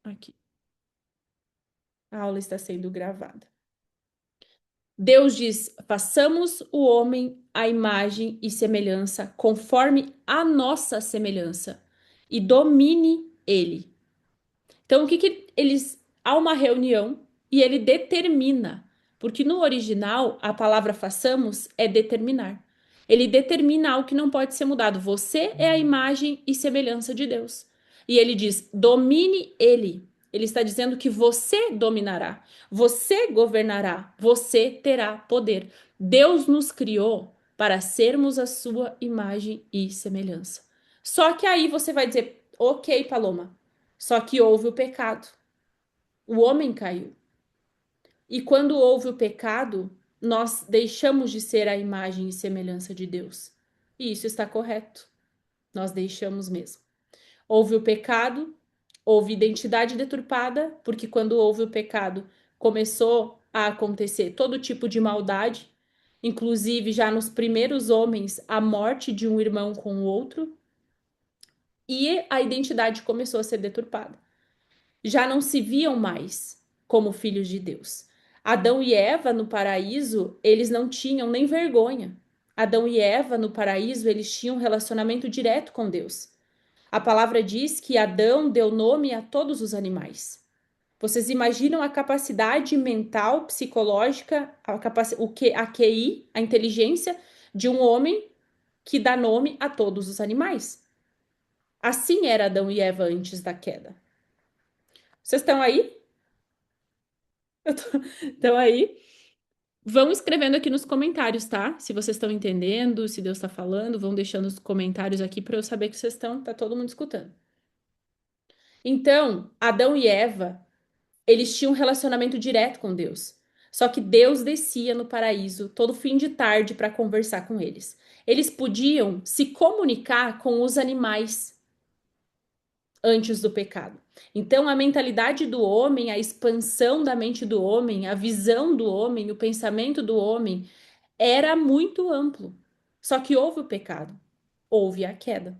Aqui. A aula está sendo gravada. Deus diz: façamos o homem à imagem e semelhança, conforme a nossa semelhança, e domine ele. Então, o que que eles. Há uma reunião e ele determina, porque no original a palavra façamos é determinar. Ele determina algo que não pode ser mudado. Você é a imagem e semelhança de Deus. E ele diz: domine ele. Ele está dizendo que você dominará, você governará, você terá poder. Deus nos criou para sermos a sua imagem e semelhança. Só que aí você vai dizer: ok, Paloma, só que houve o pecado. O homem caiu. E quando houve o pecado, nós deixamos de ser a imagem e semelhança de Deus. E isso está correto. Nós deixamos mesmo. Houve o pecado, houve identidade deturpada, porque quando houve o pecado, começou a acontecer todo tipo de maldade, inclusive já nos primeiros homens, a morte de um irmão com o outro, e a identidade começou a ser deturpada. Já não se viam mais como filhos de Deus. Adão e Eva no paraíso, eles não tinham nem vergonha. Adão e Eva no paraíso, eles tinham um relacionamento direto com Deus. A palavra diz que Adão deu nome a todos os animais. Vocês imaginam a capacidade mental, psicológica, a QI, a inteligência de um homem que dá nome a todos os animais. Assim era Adão e Eva antes da queda. Vocês estão aí? Então aí, vão escrevendo aqui nos comentários, tá? Se vocês estão entendendo, se Deus está falando, vão deixando os comentários aqui para eu saber que vocês estão, tá todo mundo escutando. Então, Adão e Eva, eles tinham um relacionamento direto com Deus. Só que Deus descia no paraíso todo fim de tarde para conversar com eles. Eles podiam se comunicar com os animais antes do pecado. Então, a mentalidade do homem, a expansão da mente do homem, a visão do homem, o pensamento do homem era muito amplo. Só que houve o pecado, houve a queda.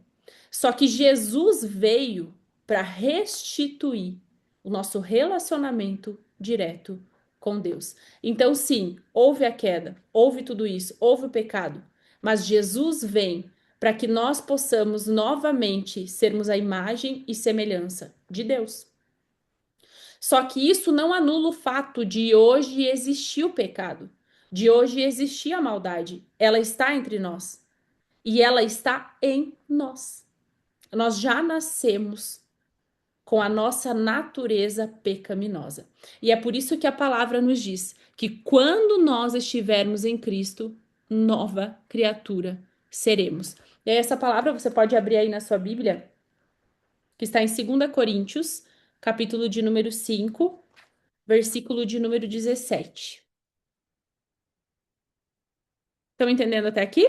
Só que Jesus veio para restituir o nosso relacionamento direto com Deus. Então, sim, houve a queda, houve tudo isso, houve o pecado, mas Jesus vem para que nós possamos novamente sermos a imagem e semelhança de Deus. Só que isso não anula o fato de hoje existir o pecado, de hoje existir a maldade. Ela está entre nós e ela está em nós. Nós já nascemos com a nossa natureza pecaminosa. E é por isso que a palavra nos diz que quando nós estivermos em Cristo, nova criatura seremos. E aí, essa palavra você pode abrir aí na sua Bíblia, que está em 2 Coríntios, capítulo de número 5, versículo de número 17. Estão entendendo até aqui?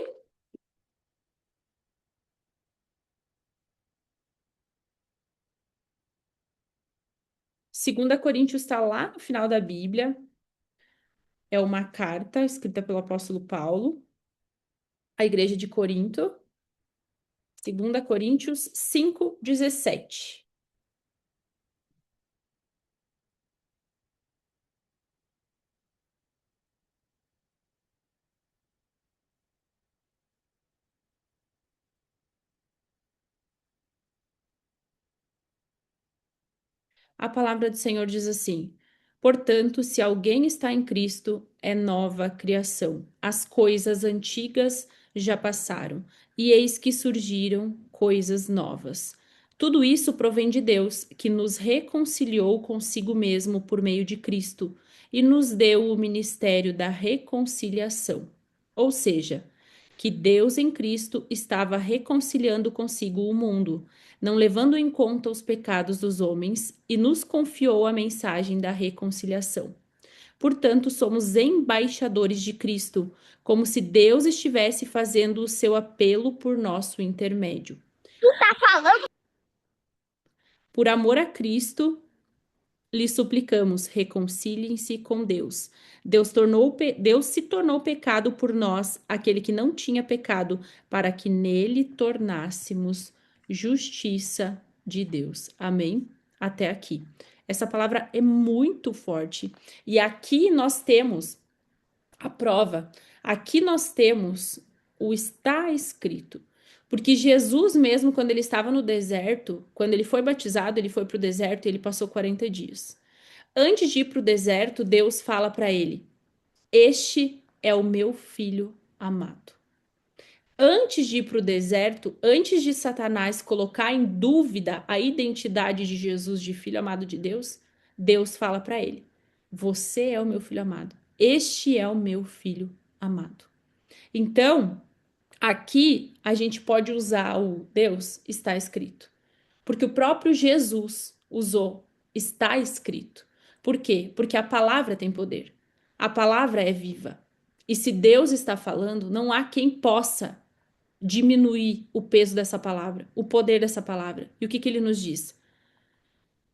2 Coríntios está lá no final da Bíblia. É uma carta escrita pelo apóstolo Paulo à igreja de Corinto. 2 Coríntios 5:17. A palavra do Senhor diz assim: portanto, se alguém está em Cristo, é nova criação. As coisas antigas já passaram, e eis que surgiram coisas novas. Tudo isso provém de Deus, que nos reconciliou consigo mesmo por meio de Cristo e nos deu o ministério da reconciliação. Ou seja, que Deus em Cristo estava reconciliando consigo o mundo, não levando em conta os pecados dos homens, e nos confiou a mensagem da reconciliação. Portanto, somos embaixadores de Cristo, como se Deus estivesse fazendo o seu apelo por nosso intermédio. Por amor a Cristo, lhe suplicamos, reconciliem-se com Deus. Deus se tornou pecado por nós, aquele que não tinha pecado, para que nele tornássemos justiça de Deus. Amém? até aqui. Essa palavra é muito forte. E aqui nós temos a prova. Aqui nós temos o está escrito. Porque Jesus, mesmo quando ele estava no deserto, quando ele foi batizado, ele foi para o deserto e ele passou 40 dias. Antes de ir para o deserto, Deus fala para ele: Este é o meu filho amado. Antes de ir para o deserto, antes de Satanás colocar em dúvida a identidade de Jesus, de filho amado de Deus, Deus fala para ele: Você é o meu filho amado. Este é o meu filho amado. Então, aqui a gente pode usar o Deus está escrito, porque o próprio Jesus usou está escrito. Por quê? Porque a palavra tem poder. A palavra é viva. E se Deus está falando, não há quem possa diminuir o peso dessa palavra, o poder dessa palavra. E o que ele nos diz?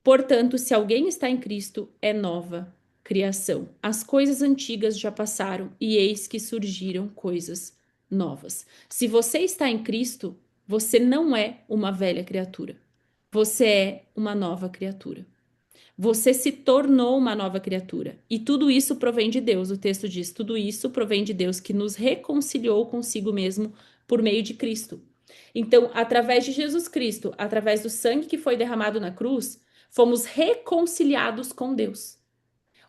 Portanto, se alguém está em Cristo, é nova criação. As coisas antigas já passaram e eis que surgiram coisas novas. Se você está em Cristo, você não é uma velha criatura. Você é uma nova criatura. Você se tornou uma nova criatura. E tudo isso provém de Deus. O texto diz: tudo isso provém de Deus que nos reconciliou consigo mesmo por meio de Cristo. Então, através de Jesus Cristo, através do sangue que foi derramado na cruz, fomos reconciliados com Deus.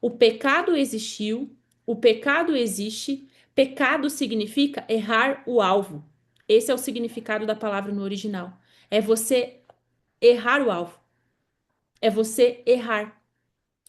O pecado existiu, o pecado existe. Pecado significa errar o alvo. Esse é o significado da palavra no original. É você errar o alvo. É você errar.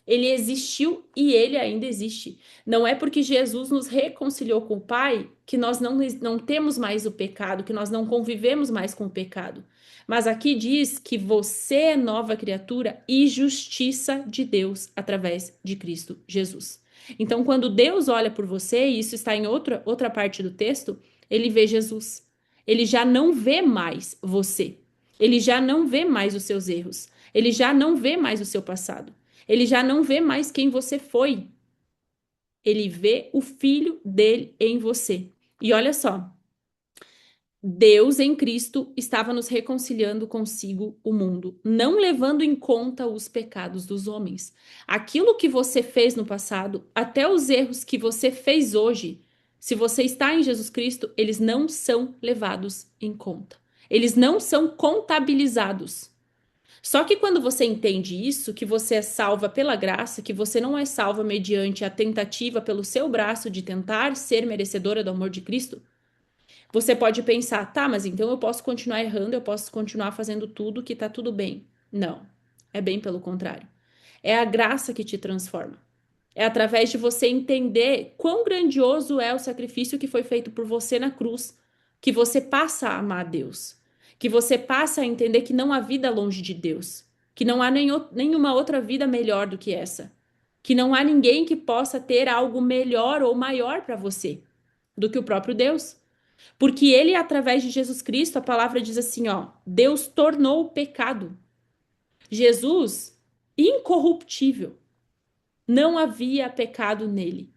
Ele existiu e ele ainda existe. Não é porque Jesus nos reconciliou com o Pai que nós não temos mais o pecado, que nós não convivemos mais com o pecado. Mas aqui diz que você é nova criatura e justiça de Deus através de Cristo Jesus. Então, quando Deus olha por você, e isso está em outra parte do texto, ele vê Jesus. Ele já não vê mais você. Ele já não vê mais os seus erros. Ele já não vê mais o seu passado. Ele já não vê mais quem você foi. Ele vê o filho dele em você. E olha só, Deus em Cristo estava nos reconciliando consigo o mundo, não levando em conta os pecados dos homens. Aquilo que você fez no passado, até os erros que você fez hoje, se você está em Jesus Cristo, eles não são levados em conta. Eles não são contabilizados. Só que quando você entende isso, que você é salva pela graça, que você não é salva mediante a tentativa pelo seu braço de tentar ser merecedora do amor de Cristo, você pode pensar, tá, mas então eu posso continuar errando, eu posso continuar fazendo tudo que tá tudo bem. Não, é bem pelo contrário. É a graça que te transforma. É através de você entender quão grandioso é o sacrifício que foi feito por você na cruz, que você passa a amar a Deus, que você passa a entender que não há vida longe de Deus, que não há nenhuma outra vida melhor do que essa, que não há ninguém que possa ter algo melhor ou maior para você do que o próprio Deus. Porque ele, através de Jesus Cristo, a palavra diz assim, ó, Deus tornou o pecado. Jesus, incorruptível, não havia pecado nele.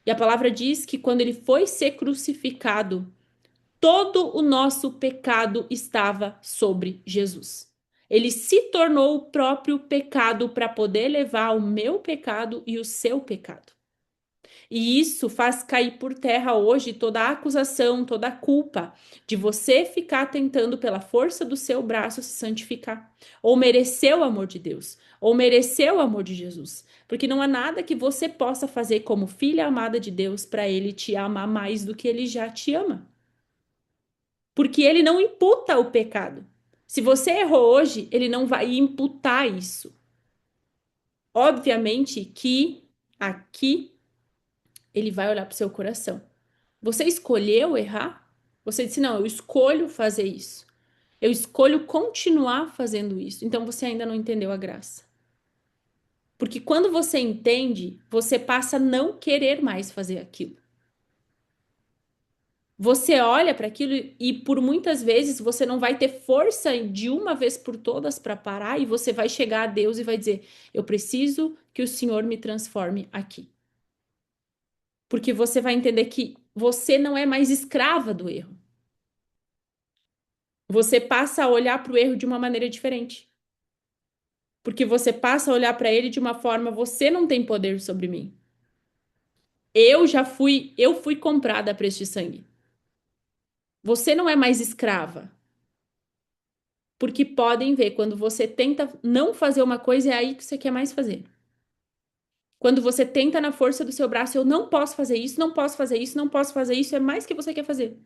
E a palavra diz que quando ele foi ser crucificado, todo o nosso pecado estava sobre Jesus. Ele se tornou o próprio pecado para poder levar o meu pecado e o seu pecado. E isso faz cair por terra hoje toda a acusação, toda a culpa de você ficar tentando pela força do seu braço se santificar, ou merecer o amor de Deus, ou merecer o amor de Jesus. Porque não há nada que você possa fazer como filha amada de Deus para ele te amar mais do que ele já te ama. Porque ele não imputa o pecado. Se você errou hoje, ele não vai imputar isso. Obviamente que aqui ele vai olhar para o seu coração. Você escolheu errar? Você disse, não, eu escolho fazer isso. Eu escolho continuar fazendo isso. Então você ainda não entendeu a graça. Porque quando você entende, você passa a não querer mais fazer aquilo. Você olha para aquilo e por muitas vezes você não vai ter força de uma vez por todas para parar e você vai chegar a Deus e vai dizer: Eu preciso que o Senhor me transforme aqui. Porque você vai entender que você não é mais escrava do erro. Você passa a olhar para o erro de uma maneira diferente. Porque você passa a olhar para ele de uma forma, você não tem poder sobre mim. Eu fui comprada a preço de sangue. Você não é mais escrava. Porque podem ver, quando você tenta não fazer uma coisa, é aí que você quer mais fazer. Quando você tenta na força do seu braço, eu não posso fazer isso, não posso fazer isso, não posso fazer isso, é mais que você quer fazer.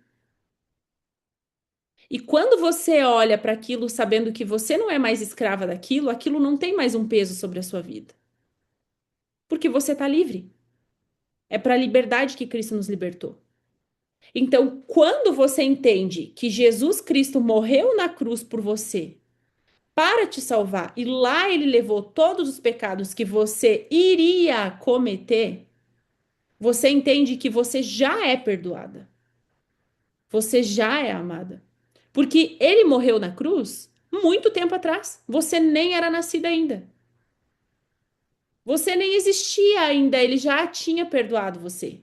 E quando você olha para aquilo sabendo que você não é mais escrava daquilo, aquilo não tem mais um peso sobre a sua vida. Porque você está livre. É para a liberdade que Cristo nos libertou. Então, quando você entende que Jesus Cristo morreu na cruz por você, para te salvar, e lá ele levou todos os pecados que você iria cometer, você entende que você já é perdoada. Você já é amada. Porque ele morreu na cruz muito tempo atrás. Você nem era nascida ainda. Você nem existia ainda, ele já tinha perdoado você.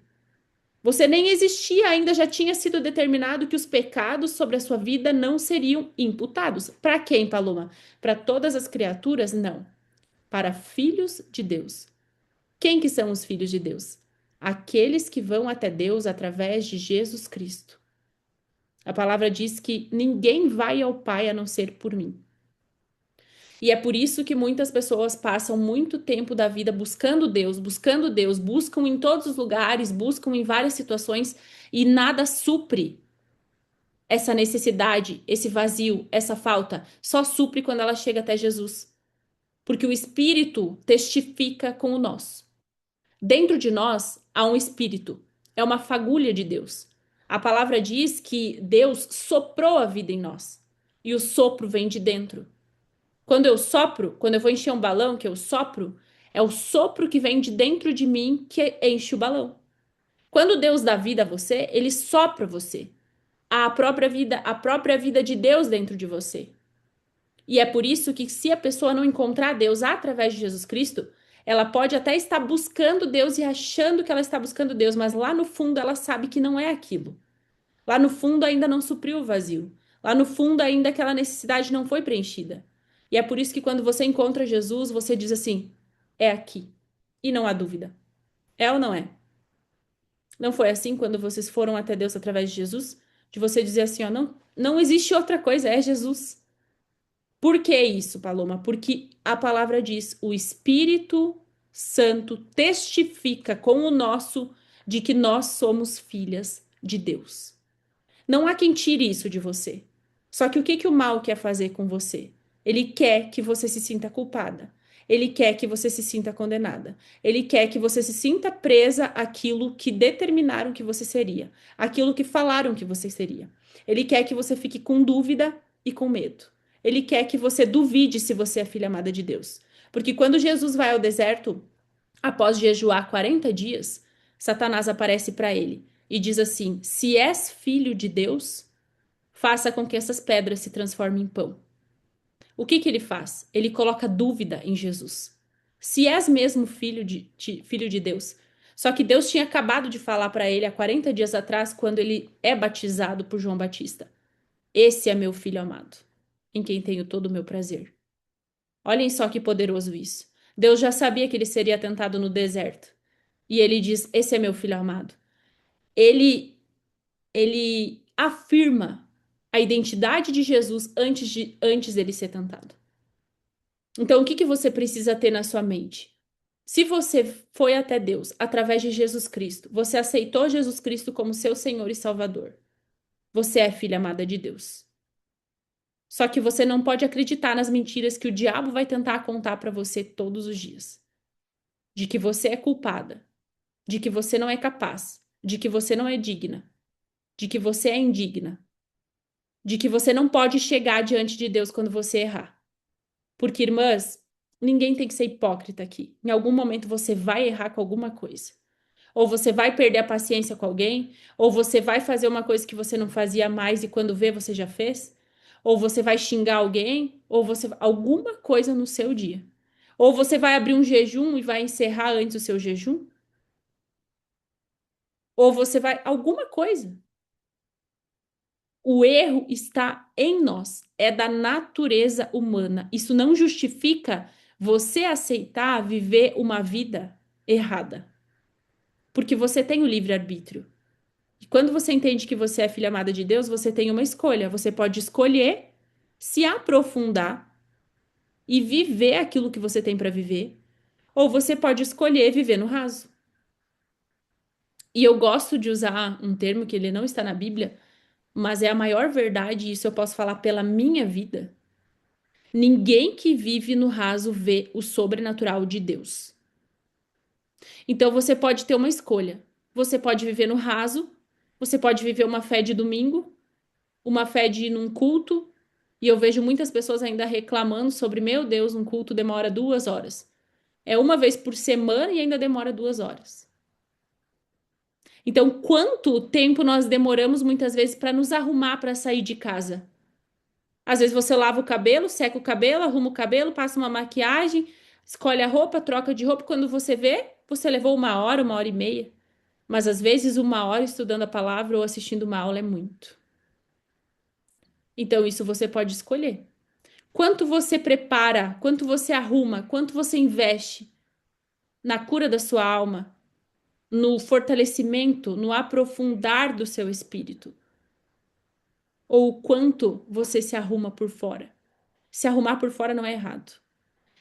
Você nem existia ainda, já tinha sido determinado que os pecados sobre a sua vida não seriam imputados. Para quem, Paloma? Para todas as criaturas? Não. Para filhos de Deus. Quem que são os filhos de Deus? Aqueles que vão até Deus através de Jesus Cristo. A palavra diz que ninguém vai ao Pai a não ser por mim. E é por isso que muitas pessoas passam muito tempo da vida buscando Deus, buscam em todos os lugares, buscam em várias situações e nada supre essa necessidade, esse vazio, essa falta. Só supre quando ela chega até Jesus. Porque o Espírito testifica com o nosso. Dentro de nós há um Espírito, é uma fagulha de Deus. A palavra diz que Deus soprou a vida em nós e o sopro vem de dentro. Quando eu sopro, quando eu vou encher um balão, que eu sopro, é o sopro que vem de dentro de mim que enche o balão. Quando Deus dá vida a você, ele sopra você. Há a própria vida de Deus dentro de você. E é por isso que se a pessoa não encontrar Deus através de Jesus Cristo, ela pode até estar buscando Deus e achando que ela está buscando Deus, mas lá no fundo ela sabe que não é aquilo. Lá no fundo ainda não supriu o vazio. Lá no fundo ainda aquela necessidade não foi preenchida. E é por isso que quando você encontra Jesus, você diz assim: é aqui. E não há dúvida. É ou não é? Não foi assim quando vocês foram até Deus através de Jesus? De você dizer assim, ó, não, não existe outra coisa, é Jesus. Por que isso, Paloma? Porque a palavra diz: o Espírito Santo testifica com o nosso de que nós somos filhas de Deus. Não há quem tire isso de você. Só que o que que o mal quer fazer com você? Ele quer que você se sinta culpada. Ele quer que você se sinta condenada. Ele quer que você se sinta presa àquilo que determinaram que você seria, àquilo que falaram que você seria. Ele quer que você fique com dúvida e com medo. Ele quer que você duvide se você é filha amada de Deus. Porque quando Jesus vai ao deserto, após jejuar 40 dias, Satanás aparece para ele e diz assim: se és filho de Deus, faça com que essas pedras se transformem em pão. O que que ele faz? Ele coloca dúvida em Jesus. Se és mesmo filho de Deus. Só que Deus tinha acabado de falar para ele há 40 dias atrás, quando ele é batizado por João Batista: esse é meu filho amado, em quem tenho todo o meu prazer. Olhem só que poderoso isso. Deus já sabia que ele seria tentado no deserto. E ele diz: esse é meu filho amado. Ele afirma a identidade de Jesus antes dele ser tentado. Então, o que que você precisa ter na sua mente? Se você foi até Deus através de Jesus Cristo, você aceitou Jesus Cristo como seu Senhor e Salvador, você é filha amada de Deus. Só que você não pode acreditar nas mentiras que o diabo vai tentar contar para você todos os dias. De que você é culpada, de que você não é capaz, de que você não é digna, de que você é indigna, de que você não pode chegar diante de Deus quando você errar. Porque, irmãs, ninguém tem que ser hipócrita aqui. Em algum momento você vai errar com alguma coisa. Ou você vai perder a paciência com alguém, ou você vai fazer uma coisa que você não fazia mais e quando vê você já fez, ou você vai xingar alguém, ou você alguma coisa no seu dia. Ou você vai abrir um jejum e vai encerrar antes o seu jejum, ou você vai alguma coisa. O erro está em nós, é da natureza humana. Isso não justifica Você aceitar viver uma vida errada, porque você tem o livre-arbítrio. E quando você entende que você é filha amada de Deus, você tem uma escolha. Você pode escolher se aprofundar e viver aquilo que você tem para viver, ou você pode escolher viver no raso. E eu gosto de usar um termo que ele não está na Bíblia, mas é a maior verdade, e isso eu posso falar pela minha vida. Ninguém que vive no raso vê o sobrenatural de Deus. Então você pode ter uma escolha. Você pode viver no raso, você pode viver uma fé de domingo, uma fé de ir num culto, e eu vejo muitas pessoas ainda reclamando sobre, meu Deus, um culto demora 2 horas. É uma vez por semana e ainda demora 2 horas. Então, quanto tempo nós demoramos muitas vezes para nos arrumar para sair de casa? Às vezes você lava o cabelo, seca o cabelo, arruma o cabelo, passa uma maquiagem, escolhe a roupa, troca de roupa. Quando você vê, você levou 1 hora, 1 hora e meia. Mas às vezes 1 hora estudando a palavra ou assistindo uma aula é muito. Então, isso você pode escolher. Quanto você prepara, quanto você arruma, quanto você investe na cura da sua alma, no fortalecimento, no aprofundar do seu espírito. Ou o quanto você se arruma por fora. Se arrumar por fora não é errado.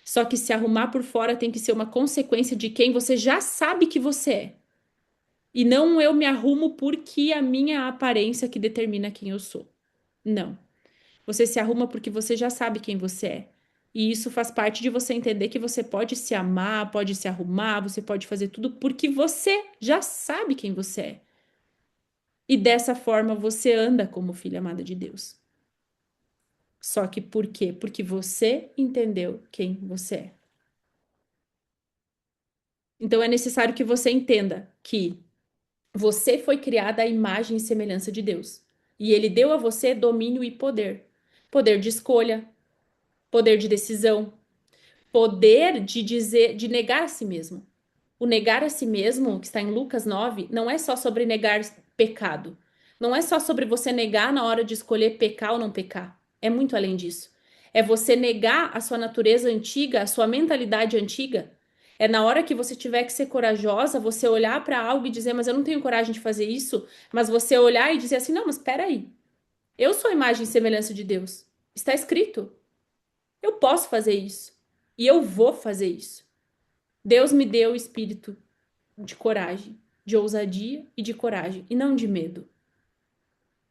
Só que se arrumar por fora tem que ser uma consequência de quem você já sabe que você é. E não eu me arrumo porque a minha aparência que determina quem eu sou. Não. Você se arruma porque você já sabe quem você é. E isso faz parte de você entender que você pode se amar, pode se arrumar, você pode fazer tudo porque você já sabe quem você é. E dessa forma você anda como filha amada de Deus. Só que por quê? Porque você entendeu quem você é. Então é necessário que você entenda que você foi criada à imagem e semelhança de Deus. E ele deu a você domínio e poder. Poder de escolha, poder de decisão, poder de dizer, de negar a si mesmo. O negar a si mesmo, que está em Lucas 9, não é só sobre negar pecado. Não é só sobre você negar na hora de escolher pecar ou não pecar. É muito além disso. É você negar a sua natureza antiga, a sua mentalidade antiga. É na hora que você tiver que ser corajosa, você olhar para algo e dizer, mas eu não tenho coragem de fazer isso. Mas você olhar e dizer assim, não, mas espera aí. Eu sou a imagem e semelhança de Deus. Está escrito. Eu posso fazer isso. E eu vou fazer isso. Deus me deu o espírito de coragem, de ousadia e de coragem, e não de medo.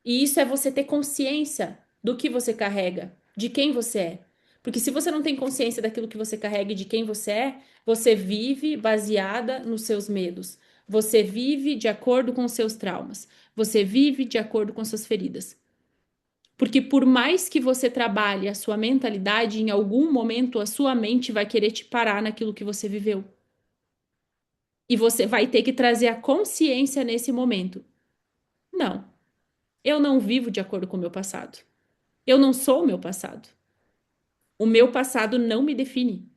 E isso é você ter consciência do que você carrega, de quem você é. Porque se você não tem consciência daquilo que você carrega e de quem você é, você vive baseada nos seus medos. Você vive de acordo com os seus traumas. Você vive de acordo com suas feridas. Porque por mais que você trabalhe a sua mentalidade, em algum momento a sua mente vai querer te parar naquilo que você viveu. E você vai ter que trazer a consciência nesse momento. Não, eu não vivo de acordo com o meu passado. Eu não sou o meu passado. O meu passado não me define.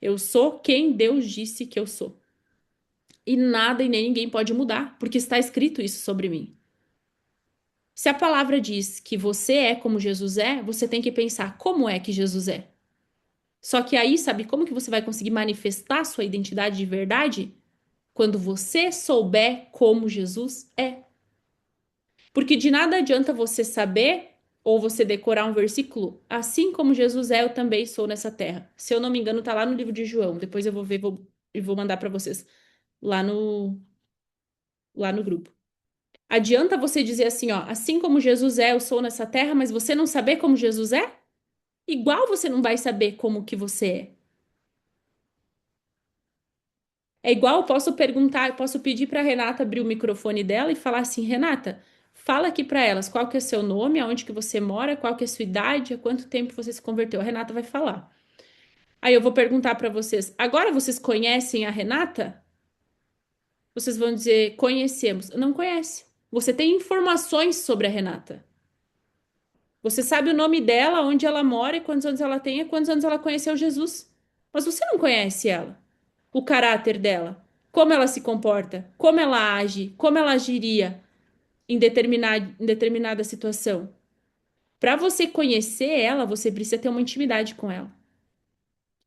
Eu sou quem Deus disse que eu sou. E nada e nem ninguém pode mudar, porque está escrito isso sobre mim. Se a palavra diz que você é como Jesus é, você tem que pensar como é que Jesus é. Só que aí, sabe como que você vai conseguir manifestar sua identidade de verdade? Quando você souber como Jesus é. Porque de nada adianta você saber ou você decorar um versículo, assim como Jesus é, eu também sou nessa terra. Se eu não me engano, tá lá no livro de João. Depois eu vou ver e vou mandar para vocês lá no grupo. Adianta você dizer assim, ó, assim como Jesus é, eu sou nessa terra, mas você não saber como Jesus é? Igual você não vai saber como que você é. É igual eu posso perguntar, eu posso pedir para Renata abrir o microfone dela e falar assim, Renata, fala aqui para elas qual que é seu nome, aonde que você mora, qual que é sua idade, há quanto tempo você se converteu. A Renata vai falar. Aí eu vou perguntar para vocês, agora vocês conhecem a Renata? Vocês vão dizer, conhecemos. Não conhece. Você tem informações sobre a Renata. Você sabe o nome dela, onde ela mora, e quantos anos ela tem, e quantos anos ela conheceu Jesus. Mas você não conhece ela. O caráter dela, como ela se comporta, como ela age, como ela agiria em determinada situação. Para você conhecer ela, você precisa ter uma intimidade com ela.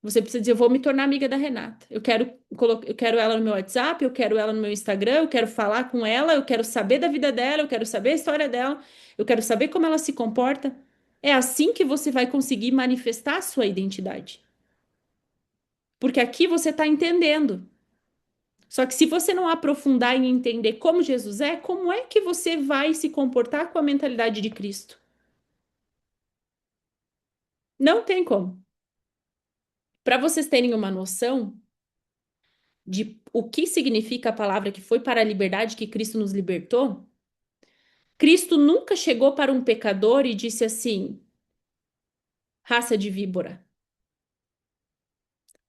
Você precisa dizer, eu vou me tornar amiga da Renata. Eu quero ela no meu WhatsApp, eu quero ela no meu Instagram, eu quero falar com ela, eu quero saber da vida dela, eu quero saber a história dela, eu quero saber como ela se comporta. É assim que você vai conseguir manifestar a sua identidade. Porque aqui você está entendendo. Só que se você não aprofundar em entender como Jesus é, como é que você vai se comportar com a mentalidade de Cristo? Não tem como. Para vocês terem uma noção de o que significa a palavra que foi para a liberdade que Cristo nos libertou, Cristo nunca chegou para um pecador e disse assim, raça de víbora.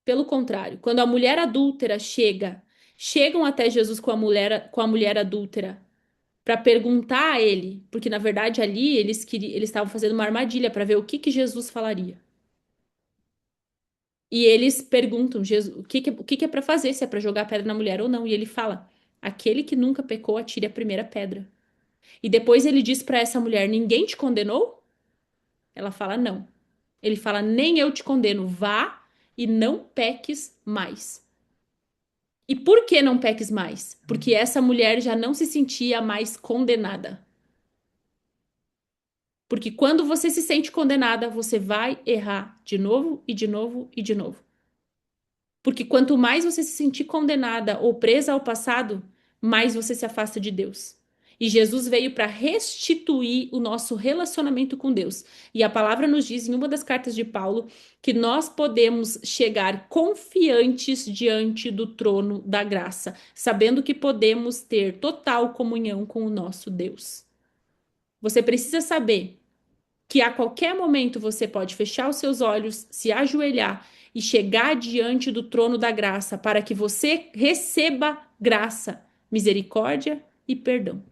Pelo contrário, quando a mulher adúltera chegam até Jesus com a mulher adúltera para perguntar a ele, porque na verdade ali eles estavam fazendo uma armadilha para ver o que Jesus falaria. E eles perguntam, Jesus, o que que é para fazer, se é para jogar pedra na mulher ou não. E ele fala: aquele que nunca pecou, atire a primeira pedra. E depois ele diz para essa mulher: ninguém te condenou? Ela fala: não. Ele fala: nem eu te condeno, vá e não peques mais. E por que não peques mais? Porque essa mulher já não se sentia mais condenada. Porque quando você se sente condenada, você vai errar de novo e de novo e de novo. Porque quanto mais você se sentir condenada ou presa ao passado, mais você se afasta de Deus. E Jesus veio para restituir o nosso relacionamento com Deus. E a palavra nos diz em uma das cartas de Paulo que nós podemos chegar confiantes diante do trono da graça, sabendo que podemos ter total comunhão com o nosso Deus. Você precisa saber que a qualquer momento você pode fechar os seus olhos, se ajoelhar e chegar diante do trono da graça para que você receba graça, misericórdia e perdão.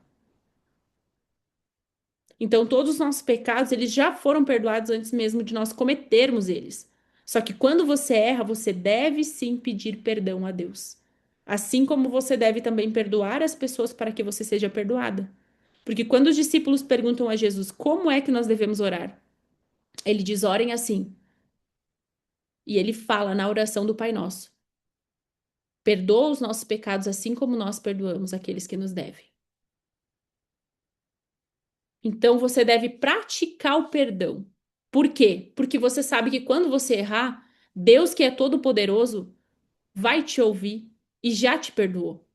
Então, todos os nossos pecados, eles já foram perdoados antes mesmo de nós cometermos eles. Só que quando você erra, você deve sim pedir perdão a Deus. Assim como você deve também perdoar as pessoas para que você seja perdoada. Porque quando os discípulos perguntam a Jesus como é que nós devemos orar, ele diz: orem assim. E ele fala na oração do Pai Nosso: perdoa os nossos pecados assim como nós perdoamos aqueles que nos devem. Então você deve praticar o perdão. Por quê? Porque você sabe que quando você errar, Deus, que é todo-poderoso, vai te ouvir e já te perdoou.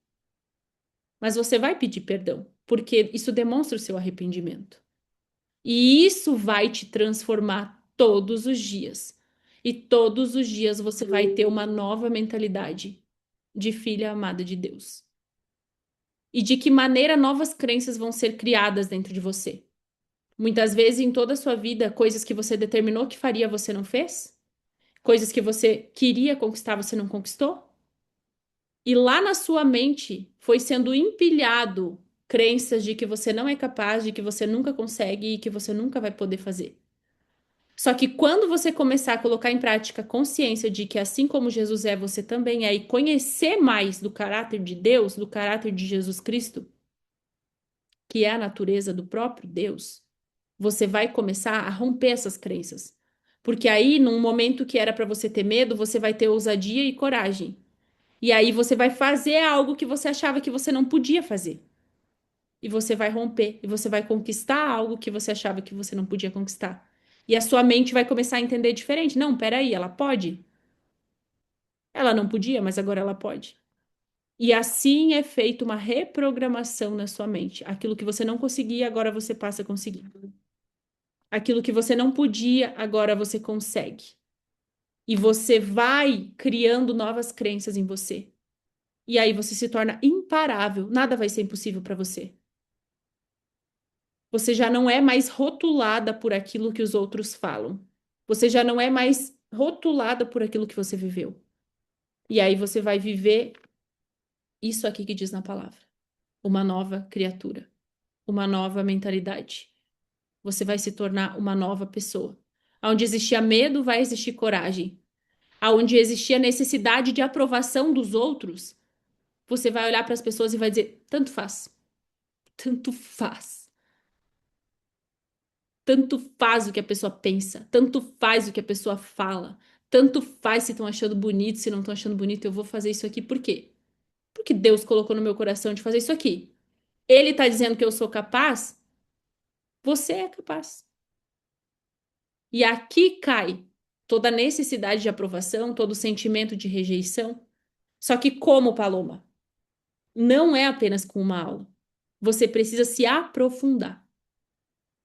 Mas você vai pedir perdão, porque isso demonstra o seu arrependimento. E isso vai te transformar todos os dias. E todos os dias você vai ter uma nova mentalidade de filha amada de Deus. E de que maneira novas crenças vão ser criadas dentro de você. Muitas vezes em toda a sua vida, coisas que você determinou que faria, você não fez. Coisas que você queria conquistar, você não conquistou. E lá na sua mente foi sendo empilhado crenças de que você não é capaz, de que você nunca consegue e que você nunca vai poder fazer. Só que quando você começar a colocar em prática a consciência de que assim como Jesus é, você também é, e conhecer mais do caráter de Deus, do caráter de Jesus Cristo, que é a natureza do próprio Deus, você vai começar a romper essas crenças. Porque aí, num momento que era para você ter medo, você vai ter ousadia e coragem. E aí você vai fazer algo que você achava que você não podia fazer. E você vai romper, e você vai conquistar algo que você achava que você não podia conquistar. E a sua mente vai começar a entender diferente. Não, peraí, ela pode? Ela não podia, mas agora ela pode. E assim é feita uma reprogramação na sua mente. Aquilo que você não conseguia, agora você passa a conseguir. Aquilo que você não podia, agora você consegue. E você vai criando novas crenças em você. E aí você se torna imparável. Nada vai ser impossível para você. Você já não é mais rotulada por aquilo que os outros falam. Você já não é mais rotulada por aquilo que você viveu. E aí você vai viver isso aqui que diz na palavra: uma nova criatura, uma nova mentalidade. Você vai se tornar uma nova pessoa. Onde existia medo, vai existir coragem. Aonde existia necessidade de aprovação dos outros, você vai olhar para as pessoas e vai dizer: tanto faz, tanto faz. Tanto faz o que a pessoa pensa, tanto faz o que a pessoa fala, Tanto faz se estão achando bonito, se não estão achando bonito, eu vou fazer isso aqui. Por quê? Porque Deus colocou no meu coração de fazer isso aqui. Ele está dizendo que eu sou capaz, você é capaz. E aqui cai toda a necessidade de aprovação, todo o sentimento de rejeição. Só que como, Paloma? Não é apenas com uma aula. Você precisa se aprofundar.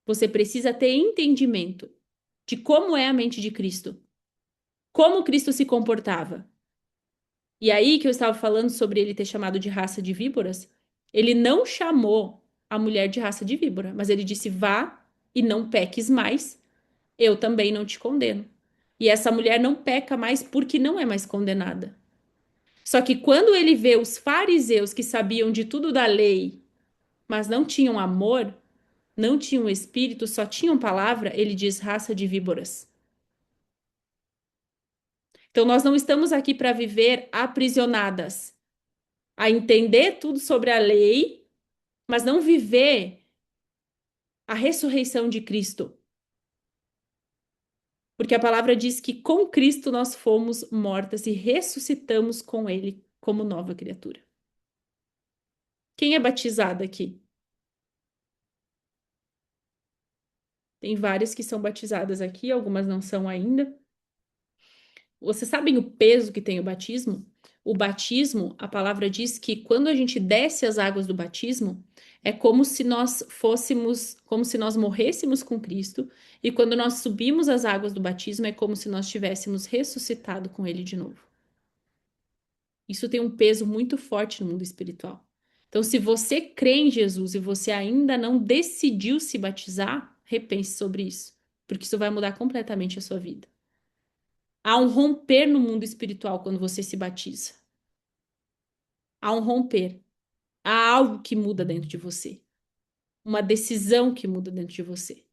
Você precisa ter entendimento de como é a mente de Cristo, como Cristo se comportava. E aí que eu estava falando sobre ele ter chamado de raça de víboras, ele não chamou a mulher de raça de víbora, mas ele disse: vá e não peques mais, eu também não te condeno. E essa mulher não peca mais porque não é mais condenada. Só que quando ele vê os fariseus que sabiam de tudo da lei, mas não tinham amor, não tinham espírito, só tinham palavra, ele diz raça de víboras. Então nós não estamos aqui para viver aprisionadas, a entender tudo sobre a lei, mas não viver a ressurreição de Cristo. Porque a palavra diz que com Cristo nós fomos mortas e ressuscitamos com Ele como nova criatura. Quem é batizado aqui? Tem várias que são batizadas aqui, algumas não são ainda. Vocês sabem o peso que tem o batismo? O batismo, a palavra diz que quando a gente desce as águas do batismo, é como se nós fôssemos, como se nós morrêssemos com Cristo, e quando nós subimos as águas do batismo, é como se nós tivéssemos ressuscitado com Ele de novo. Isso tem um peso muito forte no mundo espiritual. Então, se você crê em Jesus e você ainda não decidiu se batizar, repense sobre isso, porque isso vai mudar completamente a sua vida. Há um romper no mundo espiritual quando você se batiza. Há um romper. Há algo que muda dentro de você. Uma decisão que muda dentro de você.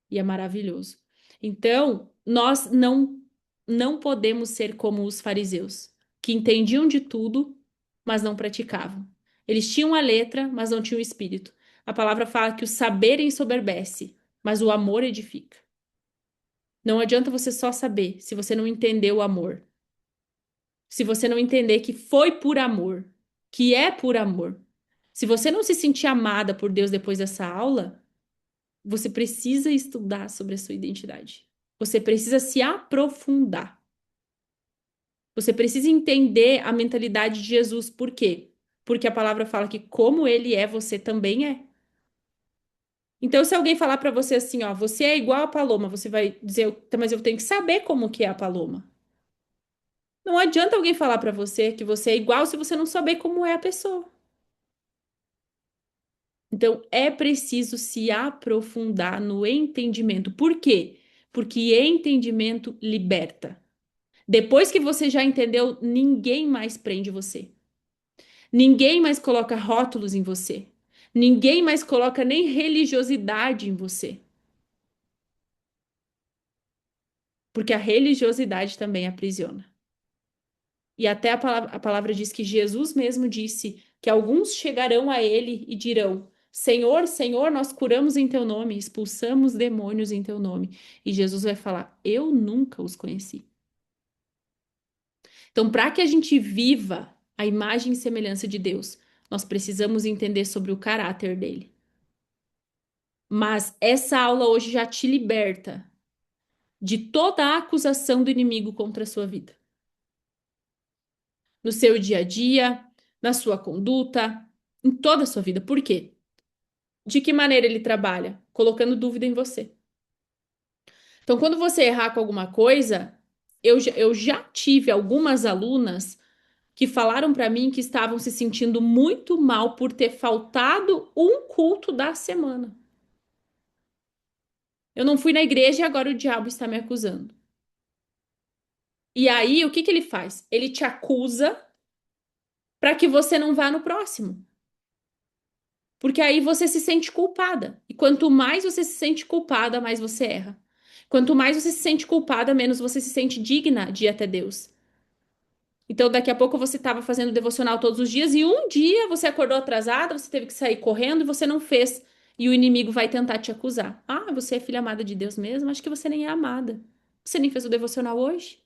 E é maravilhoso. Então, nós não podemos ser como os fariseus, que entendiam de tudo, mas não praticavam. Eles tinham a letra, mas não tinham o espírito. A palavra fala que o saber ensoberbece, mas o amor edifica. Não adianta você só saber se você não entender o amor. Se você não entender que foi por amor, que é por amor. Se você não se sentir amada por Deus depois dessa aula, você precisa estudar sobre a sua identidade. Você precisa se aprofundar. Você precisa entender a mentalidade de Jesus. Por quê? Porque a palavra fala que como ele é, você também é. Então, se alguém falar para você assim, ó, você é igual a Paloma, você vai dizer, "Tá, mas eu tenho que saber como que é a Paloma." Não adianta alguém falar para você que você é igual se você não saber como é a pessoa. Então, é preciso se aprofundar no entendimento. Por quê? Porque entendimento liberta. Depois que você já entendeu, ninguém mais prende você. Ninguém mais coloca rótulos em você. Ninguém mais coloca nem religiosidade em você. Porque a religiosidade também aprisiona. E até a palavra diz que Jesus mesmo disse que alguns chegarão a ele e dirão: Senhor, Senhor, nós curamos em teu nome, expulsamos demônios em teu nome. E Jesus vai falar: Eu nunca os conheci. Então, para que a gente viva a imagem e semelhança de Deus, nós precisamos entender sobre o caráter dele. Mas essa aula hoje já te liberta de toda a acusação do inimigo contra a sua vida. No seu dia a dia, na sua conduta, em toda a sua vida. Por quê? De que maneira ele trabalha? Colocando dúvida em você. Então, quando você errar com alguma coisa, eu já tive algumas alunas que falaram para mim que estavam se sentindo muito mal por ter faltado um culto da semana. Eu não fui na igreja e agora o diabo está me acusando. E aí, o que que ele faz? Ele te acusa para que você não vá no próximo. Porque aí você se sente culpada. E quanto mais você se sente culpada, mais você erra. Quanto mais você se sente culpada, menos você se sente digna de ir até Deus. Então, daqui a pouco você estava fazendo devocional todos os dias e um dia você acordou atrasada, você teve que sair correndo e você não fez. E o inimigo vai tentar te acusar. Ah, você é filha amada de Deus mesmo? Acho que você nem é amada. Você nem fez o devocional hoje?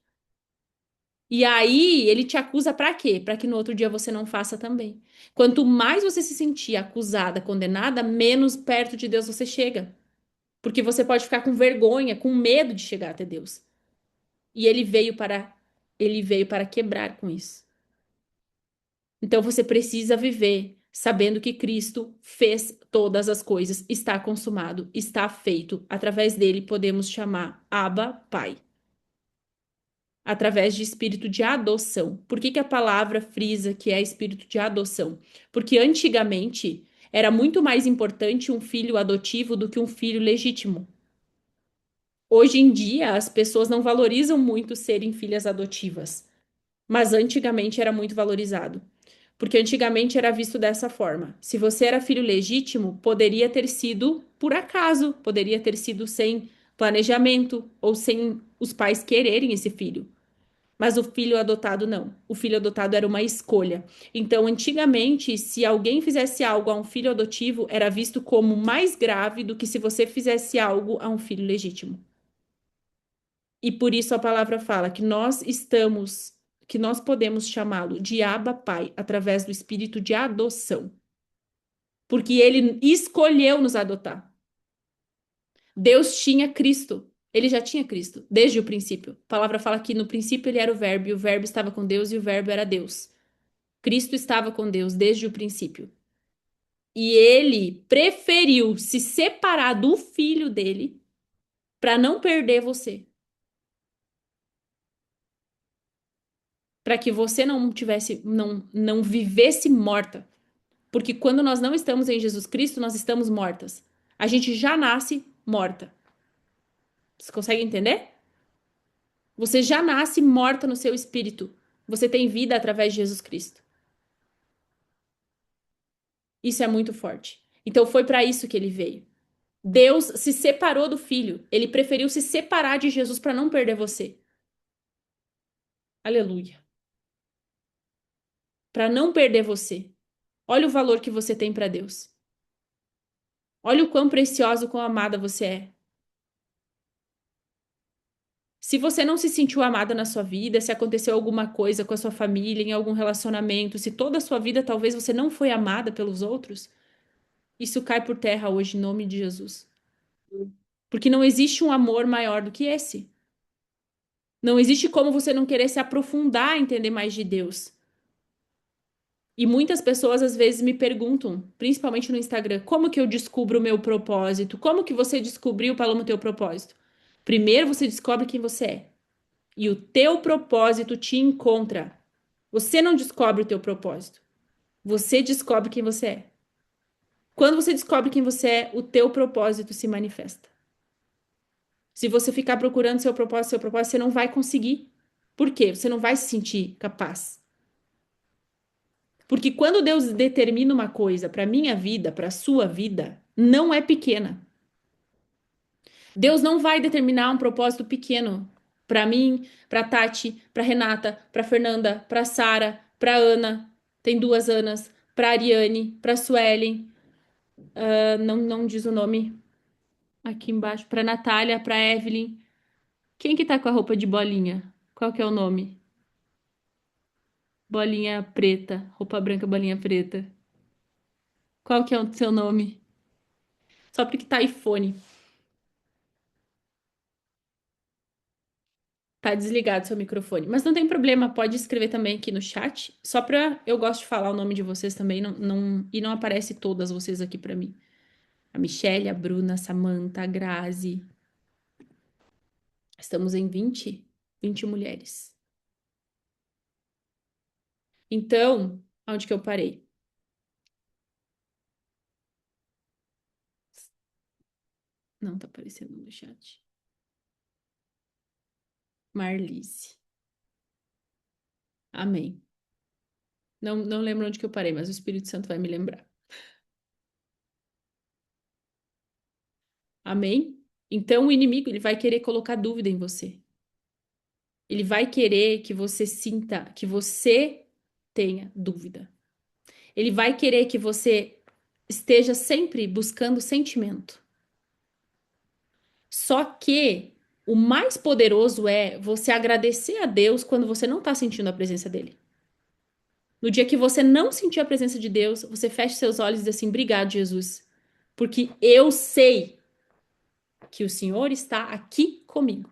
E aí ele te acusa pra quê? Pra que no outro dia você não faça também. Quanto mais você se sentir acusada, condenada, menos perto de Deus você chega. Porque você pode ficar com vergonha, com medo de chegar até Deus. E ele veio para quebrar com isso. Então você precisa viver sabendo que Cristo fez todas as coisas, está consumado, está feito. Através dele podemos chamar Abba, Pai. Através de espírito de adoção. Por que que a palavra frisa que é espírito de adoção? Porque antigamente era muito mais importante um filho adotivo do que um filho legítimo. Hoje em dia, as pessoas não valorizam muito serem filhas adotivas, mas antigamente era muito valorizado. Porque antigamente era visto dessa forma. Se você era filho legítimo, poderia ter sido por acaso, poderia ter sido sem planejamento ou sem os pais quererem esse filho. Mas o filho adotado não. O filho adotado era uma escolha. Então, antigamente, se alguém fizesse algo a um filho adotivo, era visto como mais grave do que se você fizesse algo a um filho legítimo. E por isso a palavra fala que nós podemos chamá-lo de Abba Pai através do espírito de adoção, porque ele escolheu nos adotar. Deus tinha Cristo. Ele já tinha Cristo desde o princípio. A palavra fala que no princípio ele era o Verbo, e o Verbo estava com Deus, e o Verbo era Deus. Cristo estava com Deus desde o princípio. E ele preferiu se separar do filho dele para não perder você, para que você não vivesse morta. Porque quando nós não estamos em Jesus Cristo, nós estamos mortas. A gente já nasce morta. Você consegue entender? Você já nasce morta no seu espírito. Você tem vida através de Jesus Cristo. Isso é muito forte. Então foi para isso que ele veio. Deus se separou do filho. Ele preferiu se separar de Jesus para não perder você. Aleluia. Para não perder você. Olha o valor que você tem para Deus. Olha o quão preciosa, quão amada você é. Se você não se sentiu amada na sua vida, se aconteceu alguma coisa com a sua família, em algum relacionamento, se toda a sua vida talvez você não foi amada pelos outros, isso cai por terra hoje em nome de Jesus. Porque não existe um amor maior do que esse. Não existe como você não querer se aprofundar, entender mais de Deus. E muitas pessoas às vezes me perguntam, principalmente no Instagram, como que eu descubro o meu propósito? Como que você descobriu, Paloma, o teu propósito? Primeiro você descobre quem você é. E o teu propósito te encontra. Você não descobre o teu propósito. Você descobre quem você é. Quando você descobre quem você é, o teu propósito se manifesta. Se você ficar procurando seu propósito, você não vai conseguir. Por quê? Você não vai se sentir capaz. Porque quando Deus determina uma coisa para minha vida, para a sua vida, não é pequena. Deus não vai determinar um propósito pequeno para mim, para Tati, para Renata, para Fernanda, para Sara, para Ana, tem duas Anas, para Ariane, para Suelen, não diz o nome aqui embaixo, para Natália, para Evelyn. Quem que tá com a roupa de bolinha? Qual que é o nome? Bolinha preta, roupa branca, bolinha preta. Qual que é o seu nome? Só porque tá iPhone. Tá desligado seu microfone. Mas não tem problema, pode escrever também aqui no chat. Só pra. Eu gosto de falar o nome de vocês também, e não aparece todas vocês aqui pra mim. A Michelle, a Bruna, a Samantha, a Grazi. Estamos em 20 mulheres. Então, onde que eu parei? Não tá aparecendo no chat. Marlise. Amém. Não lembro onde que eu parei, mas o Espírito Santo vai me lembrar. Amém? Então, o inimigo, ele vai querer colocar dúvida em você. Ele vai querer que você sinta, que você tenha dúvida. Ele vai querer que você esteja sempre buscando sentimento. Só que O mais poderoso é você agradecer a Deus quando você não está sentindo a presença dele. No dia que você não sentir a presença de Deus, você fecha seus olhos e diz assim: obrigado, Jesus, porque eu sei que o Senhor está aqui comigo.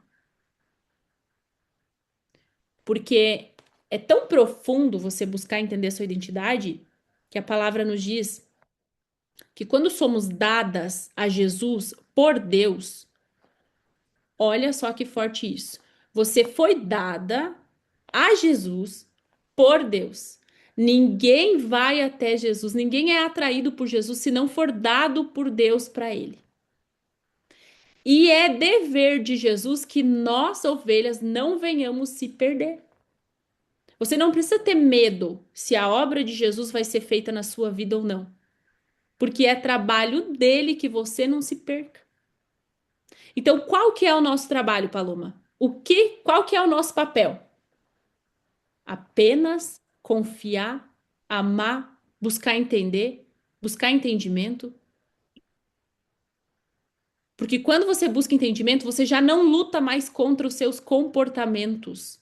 Porque é tão profundo você buscar entender a sua identidade que a palavra nos diz que quando somos dadas a Jesus por Deus, olha só que forte isso. Você foi dada a Jesus por Deus. Ninguém vai até Jesus, ninguém é atraído por Jesus se não for dado por Deus para ele. E é dever de Jesus que nós, ovelhas, não venhamos se perder. Você não precisa ter medo se a obra de Jesus vai ser feita na sua vida ou não, porque é trabalho dele que você não se perca. Então, qual que é o nosso trabalho, Paloma? Qual que é o nosso papel? Apenas confiar, amar, buscar entender, buscar entendimento. Porque quando você busca entendimento, você já não luta mais contra os seus comportamentos.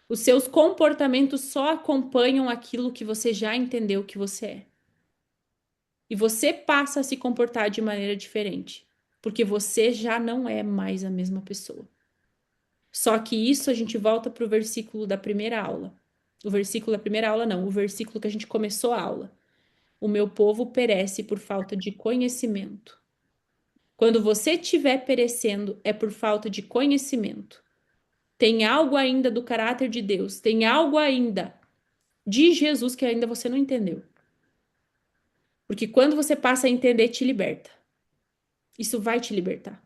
Os seus comportamentos só acompanham aquilo que você já entendeu que você é. E você passa a se comportar de maneira diferente, porque você já não é mais a mesma pessoa. Só que isso a gente volta para o versículo da primeira aula. O versículo da primeira aula, não, o versículo que a gente começou a aula. O meu povo perece por falta de conhecimento. Quando você estiver perecendo, é por falta de conhecimento. Tem algo ainda do caráter de Deus, tem algo ainda de Jesus que ainda você não entendeu. Porque quando você passa a entender, te liberta. Isso vai te libertar.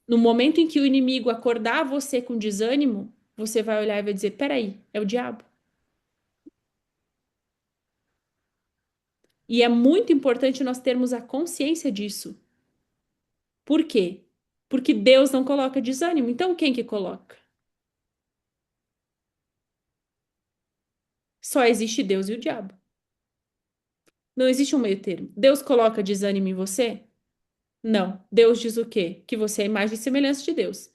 No momento em que o inimigo acordar você com desânimo, você vai olhar e vai dizer: peraí, é o diabo. E é muito importante nós termos a consciência disso. Por quê? Porque Deus não coloca desânimo. Então, quem que coloca? Só existe Deus e o diabo. Não existe um meio termo. Deus coloca desânimo em você? Não. Deus diz o quê? Que você é a imagem e semelhança de Deus.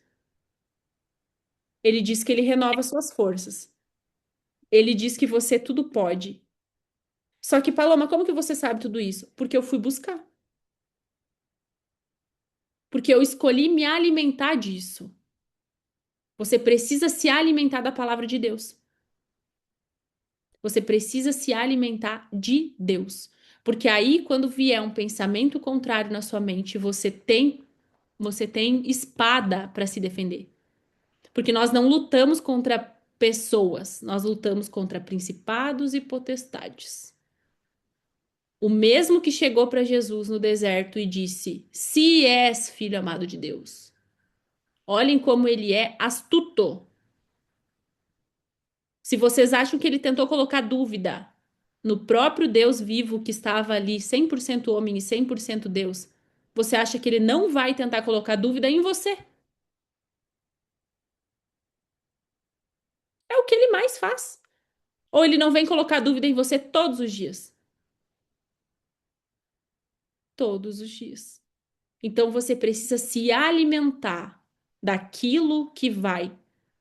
Ele diz que ele renova suas forças. Ele diz que você tudo pode. Só que, Paloma, como que você sabe tudo isso? Porque eu fui buscar. Porque eu escolhi me alimentar disso. Você precisa se alimentar da palavra de Deus. Você precisa se alimentar de Deus. Porque aí, quando vier um pensamento contrário na sua mente, você tem espada para se defender. Porque nós não lutamos contra pessoas, nós lutamos contra principados e potestades. O mesmo que chegou para Jesus no deserto e disse: Se és filho amado de Deus. Olhem como ele é astuto. Se vocês acham que ele tentou colocar dúvida no próprio Deus vivo que estava ali, 100% homem e 100% Deus, você acha que ele não vai tentar colocar dúvida em você? É o que ele mais faz. Ou ele não vem colocar dúvida em você todos os dias? Todos os dias. Então você precisa se alimentar daquilo que vai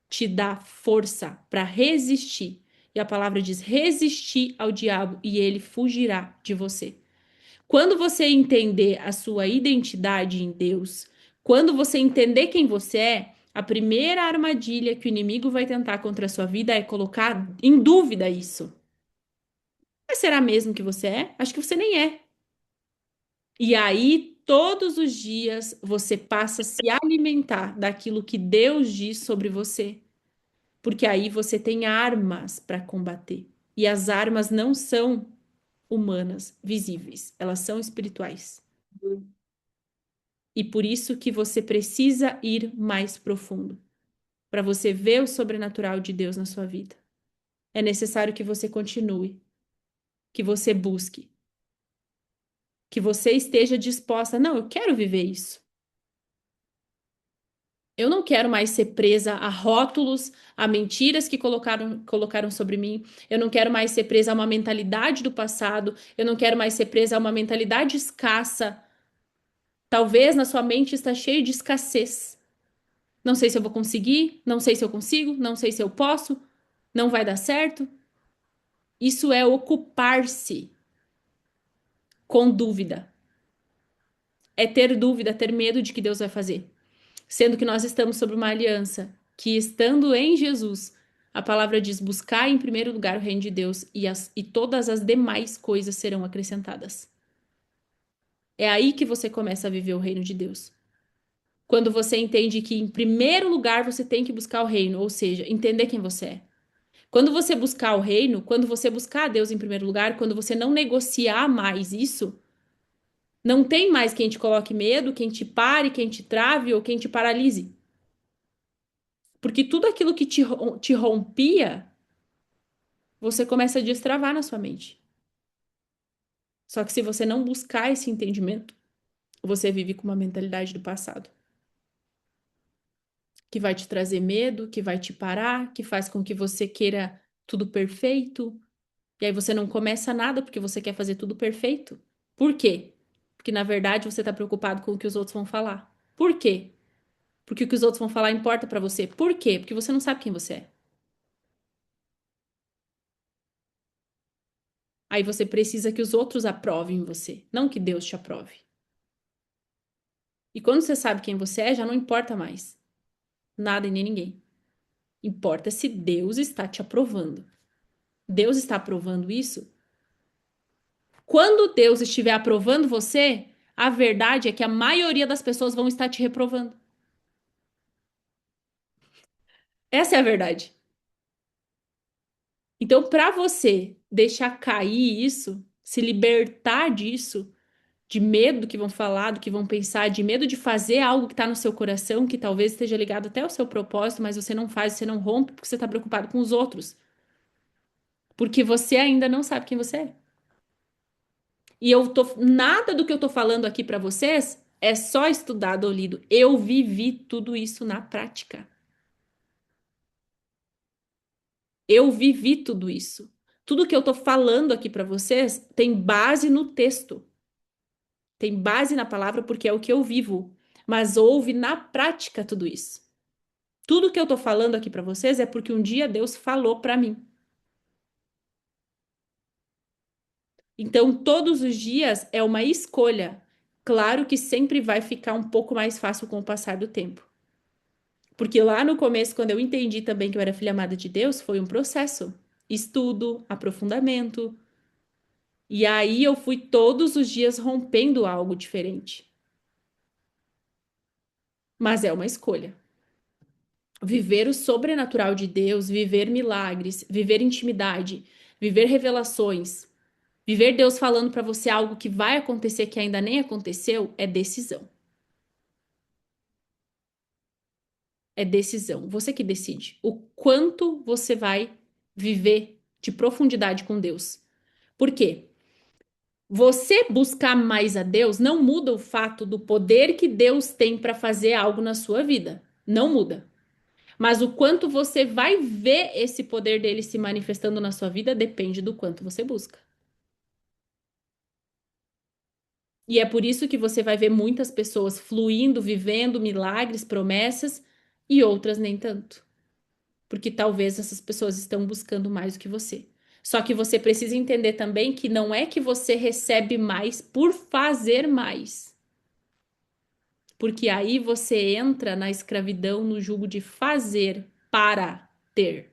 te dar força para resistir. E a palavra diz: resistir ao diabo e ele fugirá de você. Quando você entender a sua identidade em Deus, quando você entender quem você é, a primeira armadilha que o inimigo vai tentar contra a sua vida é colocar em dúvida isso. Mas será mesmo que você é? Acho que você nem é. E aí, todos os dias, você passa a se alimentar daquilo que Deus diz sobre você. Porque aí você tem armas para combater. E as armas não são humanas, visíveis, elas são espirituais. E por isso que você precisa ir mais profundo, para você ver o sobrenatural de Deus na sua vida. É necessário que você continue, que você busque, que você esteja disposta. Não, eu quero viver isso. Eu não quero mais ser presa a rótulos, a mentiras que colocaram sobre mim. Eu não quero mais ser presa a uma mentalidade do passado. Eu não quero mais ser presa a uma mentalidade escassa. Talvez na sua mente está cheio de escassez. Não sei se eu vou conseguir, não sei se eu consigo, não sei se eu posso, não vai dar certo. Isso é ocupar-se com dúvida. É ter dúvida, ter medo de que Deus vai fazer. Sendo que nós estamos sobre uma aliança que, estando em Jesus, a palavra diz: buscar em primeiro lugar o reino de Deus e todas as demais coisas serão acrescentadas. É aí que você começa a viver o reino de Deus. Quando você entende que, em primeiro lugar, você tem que buscar o reino, ou seja, entender quem você é. Quando você buscar o reino, quando você buscar a Deus em primeiro lugar, quando você não negociar mais isso, não tem mais quem te coloque medo, quem te pare, quem te trave ou quem te paralise. Porque tudo aquilo que te rompia, você começa a destravar na sua mente. Só que se você não buscar esse entendimento, você vive com uma mentalidade do passado, que vai te trazer medo, que vai te parar, que faz com que você queira tudo perfeito. E aí você não começa nada porque você quer fazer tudo perfeito. Por quê? Porque na verdade você está preocupado com o que os outros vão falar. Por quê? Porque o que os outros vão falar importa pra você. Por quê? Porque você não sabe quem você é. Aí você precisa que os outros aprovem você, não que Deus te aprove. E quando você sabe quem você é, já não importa mais nada e nem ninguém. Importa se Deus está te aprovando. Deus está aprovando isso? Quando Deus estiver aprovando você, a verdade é que a maioria das pessoas vão estar te reprovando. Essa é a verdade. Então, para você deixar cair isso, se libertar disso, de medo do que vão falar, do que vão pensar, de medo de fazer algo que está no seu coração, que talvez esteja ligado até ao seu propósito, mas você não faz, você não rompe porque você está preocupado com os outros. Porque você ainda não sabe quem você é. E nada do que eu tô falando aqui para vocês é só estudado ou lido. Eu vivi tudo isso na prática. Eu vivi tudo isso. Tudo que eu tô falando aqui para vocês tem base no texto. Tem base na palavra porque é o que eu vivo. Mas houve na prática tudo isso. Tudo que eu tô falando aqui para vocês é porque um dia Deus falou para mim. Então, todos os dias é uma escolha. Claro que sempre vai ficar um pouco mais fácil com o passar do tempo. Porque lá no começo, quando eu entendi também que eu era filha amada de Deus, foi um processo. Estudo, aprofundamento. E aí eu fui todos os dias rompendo algo diferente. Mas é uma escolha. Viver o sobrenatural de Deus, viver milagres, viver intimidade, viver revelações, viver Deus falando para você algo que vai acontecer que ainda nem aconteceu, é decisão. É decisão. Você que decide o quanto você vai viver de profundidade com Deus. Por quê? Você buscar mais a Deus não muda o fato do poder que Deus tem para fazer algo na sua vida. Não muda. Mas o quanto você vai ver esse poder dele se manifestando na sua vida depende do quanto você busca. E é por isso que você vai ver muitas pessoas fluindo, vivendo milagres, promessas e outras nem tanto. Porque talvez essas pessoas estão buscando mais do que você. Só que você precisa entender também que não é que você recebe mais por fazer mais. Porque aí você entra na escravidão, no jugo de fazer para ter.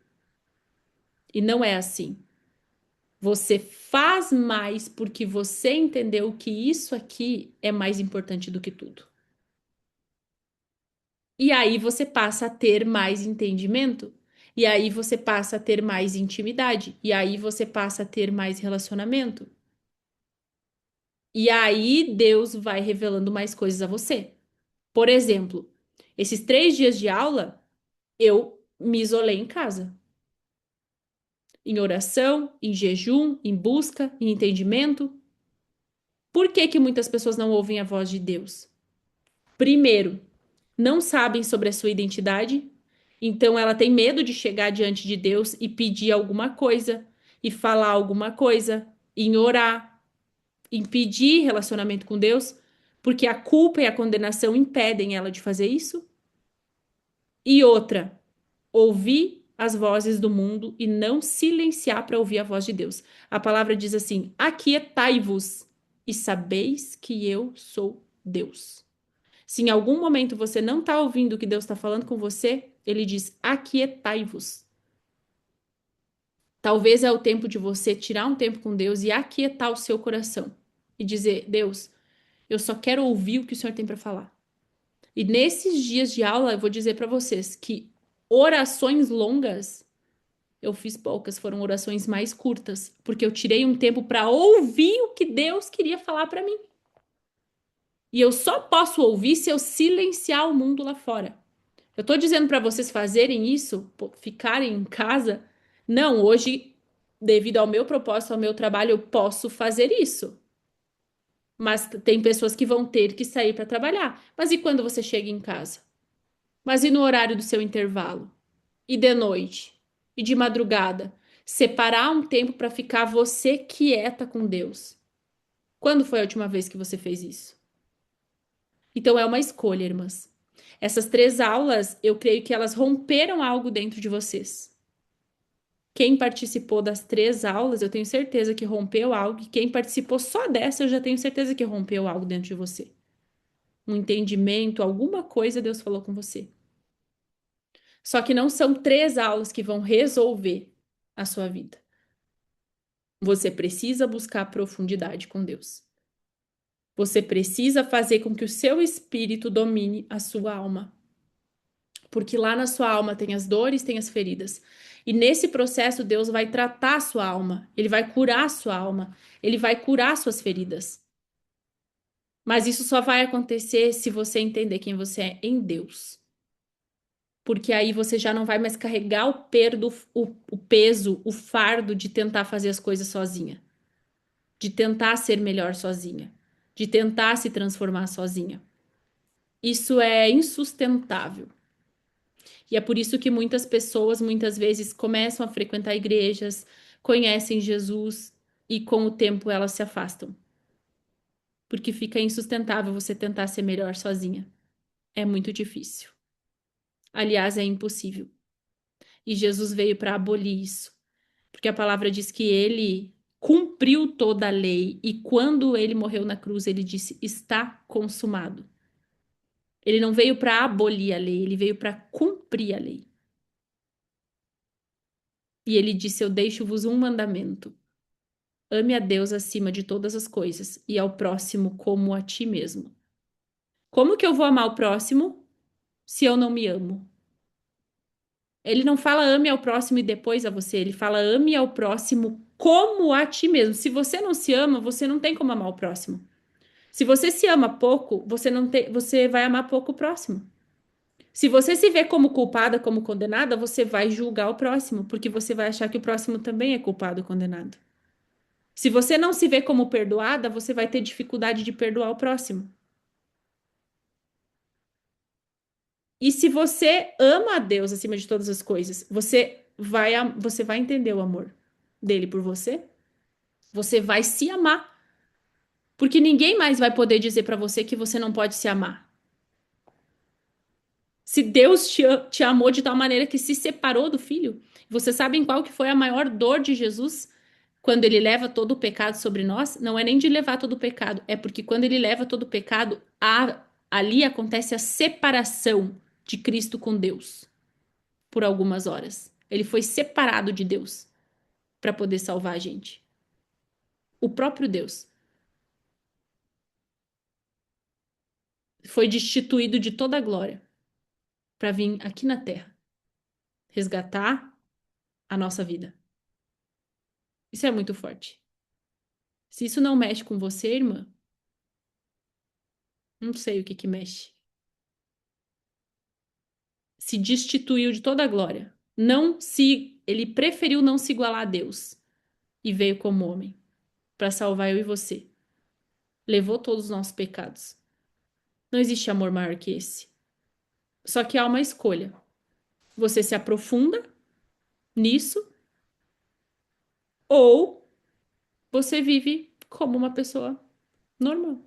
E não é assim. Você faz mais porque você entendeu que isso aqui é mais importante do que tudo. E aí você passa a ter mais entendimento. E aí você passa a ter mais intimidade. E aí você passa a ter mais relacionamento. E aí Deus vai revelando mais coisas a você. Por exemplo, esses 3 dias de aula, eu me isolei em casa. Em oração, em jejum, em busca, em entendimento. Por que que muitas pessoas não ouvem a voz de Deus? Primeiro, não sabem sobre a sua identidade, então ela tem medo de chegar diante de Deus e pedir alguma coisa, e falar alguma coisa, em orar, em pedir relacionamento com Deus, porque a culpa e a condenação impedem ela de fazer isso. E outra, ouvir as vozes do mundo e não silenciar para ouvir a voz de Deus. A palavra diz assim: aquietai-vos e sabeis que eu sou Deus. Se em algum momento você não está ouvindo o que Deus está falando com você, ele diz: aquietai-vos. Talvez é o tempo de você tirar um tempo com Deus e aquietar o seu coração e dizer: Deus, eu só quero ouvir o que o Senhor tem para falar. E nesses dias de aula, eu vou dizer para vocês que orações longas eu fiz poucas, foram orações mais curtas, porque eu tirei um tempo para ouvir o que Deus queria falar para mim. E eu só posso ouvir se eu silenciar o mundo lá fora. Eu tô dizendo para vocês fazerem isso, ficarem em casa. Não, hoje, devido ao meu propósito, ao meu trabalho, eu posso fazer isso. Mas tem pessoas que vão ter que sair para trabalhar. Mas e quando você chega em casa? Mas e no horário do seu intervalo? E de noite? E de madrugada? Separar um tempo para ficar você quieta com Deus. Quando foi a última vez que você fez isso? Então é uma escolha, irmãs. Essas três aulas, eu creio que elas romperam algo dentro de vocês. Quem participou das três aulas, eu tenho certeza que rompeu algo. E quem participou só dessa, eu já tenho certeza que rompeu algo dentro de você. Um entendimento, alguma coisa Deus falou com você. Só que não são três aulas que vão resolver a sua vida. Você precisa buscar profundidade com Deus. Você precisa fazer com que o seu espírito domine a sua alma. Porque lá na sua alma tem as dores, tem as feridas. E nesse processo, Deus vai tratar a sua alma, ele vai curar a sua alma, ele vai curar suas feridas. Mas isso só vai acontecer se você entender quem você é em Deus. Porque aí você já não vai mais carregar o peso, o fardo de tentar fazer as coisas sozinha, de tentar ser melhor sozinha, de tentar se transformar sozinha. Isso é insustentável. E é por isso que muitas pessoas, muitas vezes, começam a frequentar igrejas, conhecem Jesus e com o tempo elas se afastam. Porque fica insustentável você tentar ser melhor sozinha. É muito difícil. Aliás, é impossível. E Jesus veio para abolir isso. Porque a palavra diz que ele cumpriu toda a lei e quando ele morreu na cruz, ele disse: está consumado. Ele não veio para abolir a lei, ele veio para cumprir a lei. E ele disse: eu deixo-vos um mandamento. Ame a Deus acima de todas as coisas e ao próximo como a ti mesmo. Como que eu vou amar o próximo se eu não me amo? Ele não fala ame ao próximo e depois a você, ele fala ame ao próximo como a ti mesmo. Se você não se ama, você não tem como amar o próximo. Se você se ama pouco, você não tem, você vai amar pouco o próximo. Se você se vê como culpada, como condenada, você vai julgar o próximo, porque você vai achar que o próximo também é culpado e condenado. Se você não se vê como perdoada, você vai ter dificuldade de perdoar o próximo. E se você ama a Deus acima de todas as coisas, você vai entender o amor dele por você. Você vai se amar, porque ninguém mais vai poder dizer para você que você não pode se amar. Se Deus te amou de tal maneira que se separou do filho, você sabe em qual que foi a maior dor de Jesus quando ele leva todo o pecado sobre nós? Não é nem de levar todo o pecado, é porque quando ele leva todo o pecado, ali acontece a separação de Cristo com Deus por algumas horas. Ele foi separado de Deus para poder salvar a gente. O próprio Deus foi destituído de toda a glória para vir aqui na terra resgatar a nossa vida. Isso é muito forte. Se isso não mexe com você, irmã, não sei o que que mexe. Se destituiu de toda a glória. Ele preferiu não se igualar a Deus e veio como homem para salvar eu e você. Levou todos os nossos pecados. Não existe amor maior que esse. Só que há uma escolha. Você se aprofunda nisso ou você vive como uma pessoa normal,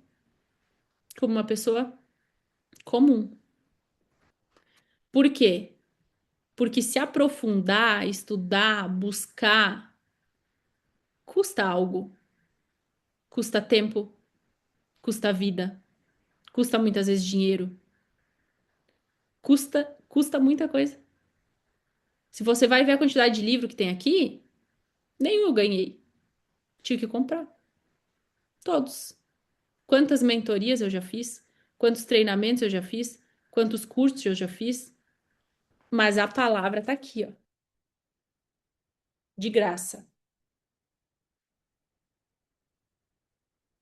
como uma pessoa comum. Por quê? Porque se aprofundar, estudar, buscar, custa algo. Custa tempo, custa vida, custa muitas vezes dinheiro, custa muita coisa. Se você vai ver a quantidade de livro que tem aqui, nenhum eu ganhei. Tive que comprar. Todos. Quantas mentorias eu já fiz? Quantos treinamentos eu já fiz? Quantos cursos eu já fiz? Mas a palavra tá aqui, ó, de graça.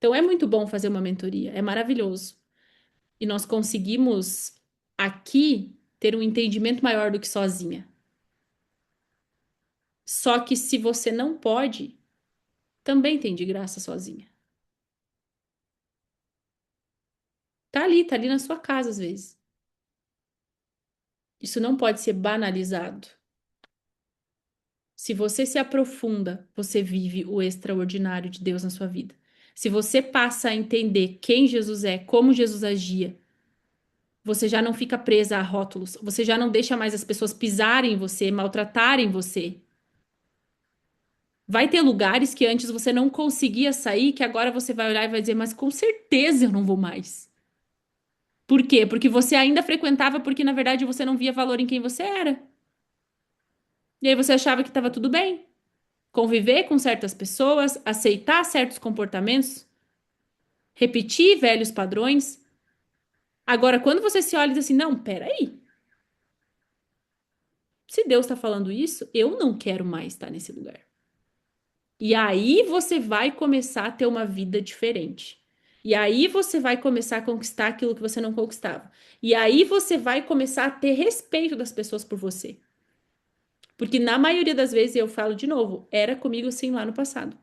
Então é muito bom fazer uma mentoria, é maravilhoso. E nós conseguimos aqui ter um entendimento maior do que sozinha. Só que se você não pode, também tem de graça sozinha. Tá ali na sua casa às vezes. Isso não pode ser banalizado. Se você se aprofunda, você vive o extraordinário de Deus na sua vida. Se você passa a entender quem Jesus é, como Jesus agia, você já não fica presa a rótulos, você já não deixa mais as pessoas pisarem em você, maltratarem você. Vai ter lugares que antes você não conseguia sair, que agora você vai olhar e vai dizer, mas com certeza eu não vou mais. Por quê? Porque você ainda frequentava porque na verdade você não via valor em quem você era. E aí você achava que estava tudo bem. Conviver com certas pessoas, aceitar certos comportamentos, repetir velhos padrões. Agora, quando você se olha e diz assim, não, peraí. Se Deus está falando isso, eu não quero mais estar nesse lugar. E aí você vai começar a ter uma vida diferente. E aí você vai começar a conquistar aquilo que você não conquistava. E aí você vai começar a ter respeito das pessoas por você. Porque na maioria das vezes, eu falo de novo, era comigo assim lá no passado.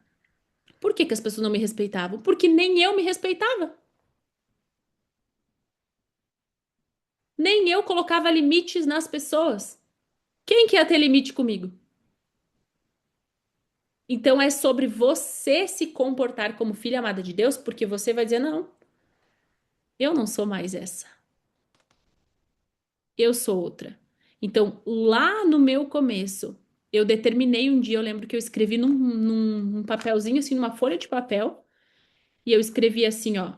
Por que que as pessoas não me respeitavam? Porque nem eu me respeitava. Nem eu colocava limites nas pessoas. Quem que ia ter limite comigo? Então é sobre você se comportar como filha amada de Deus, porque você vai dizer: não, eu não sou mais essa. Eu sou outra. Então, lá no meu começo, eu determinei um dia, eu lembro que eu escrevi num papelzinho, assim, numa folha de papel, e eu escrevi assim, ó,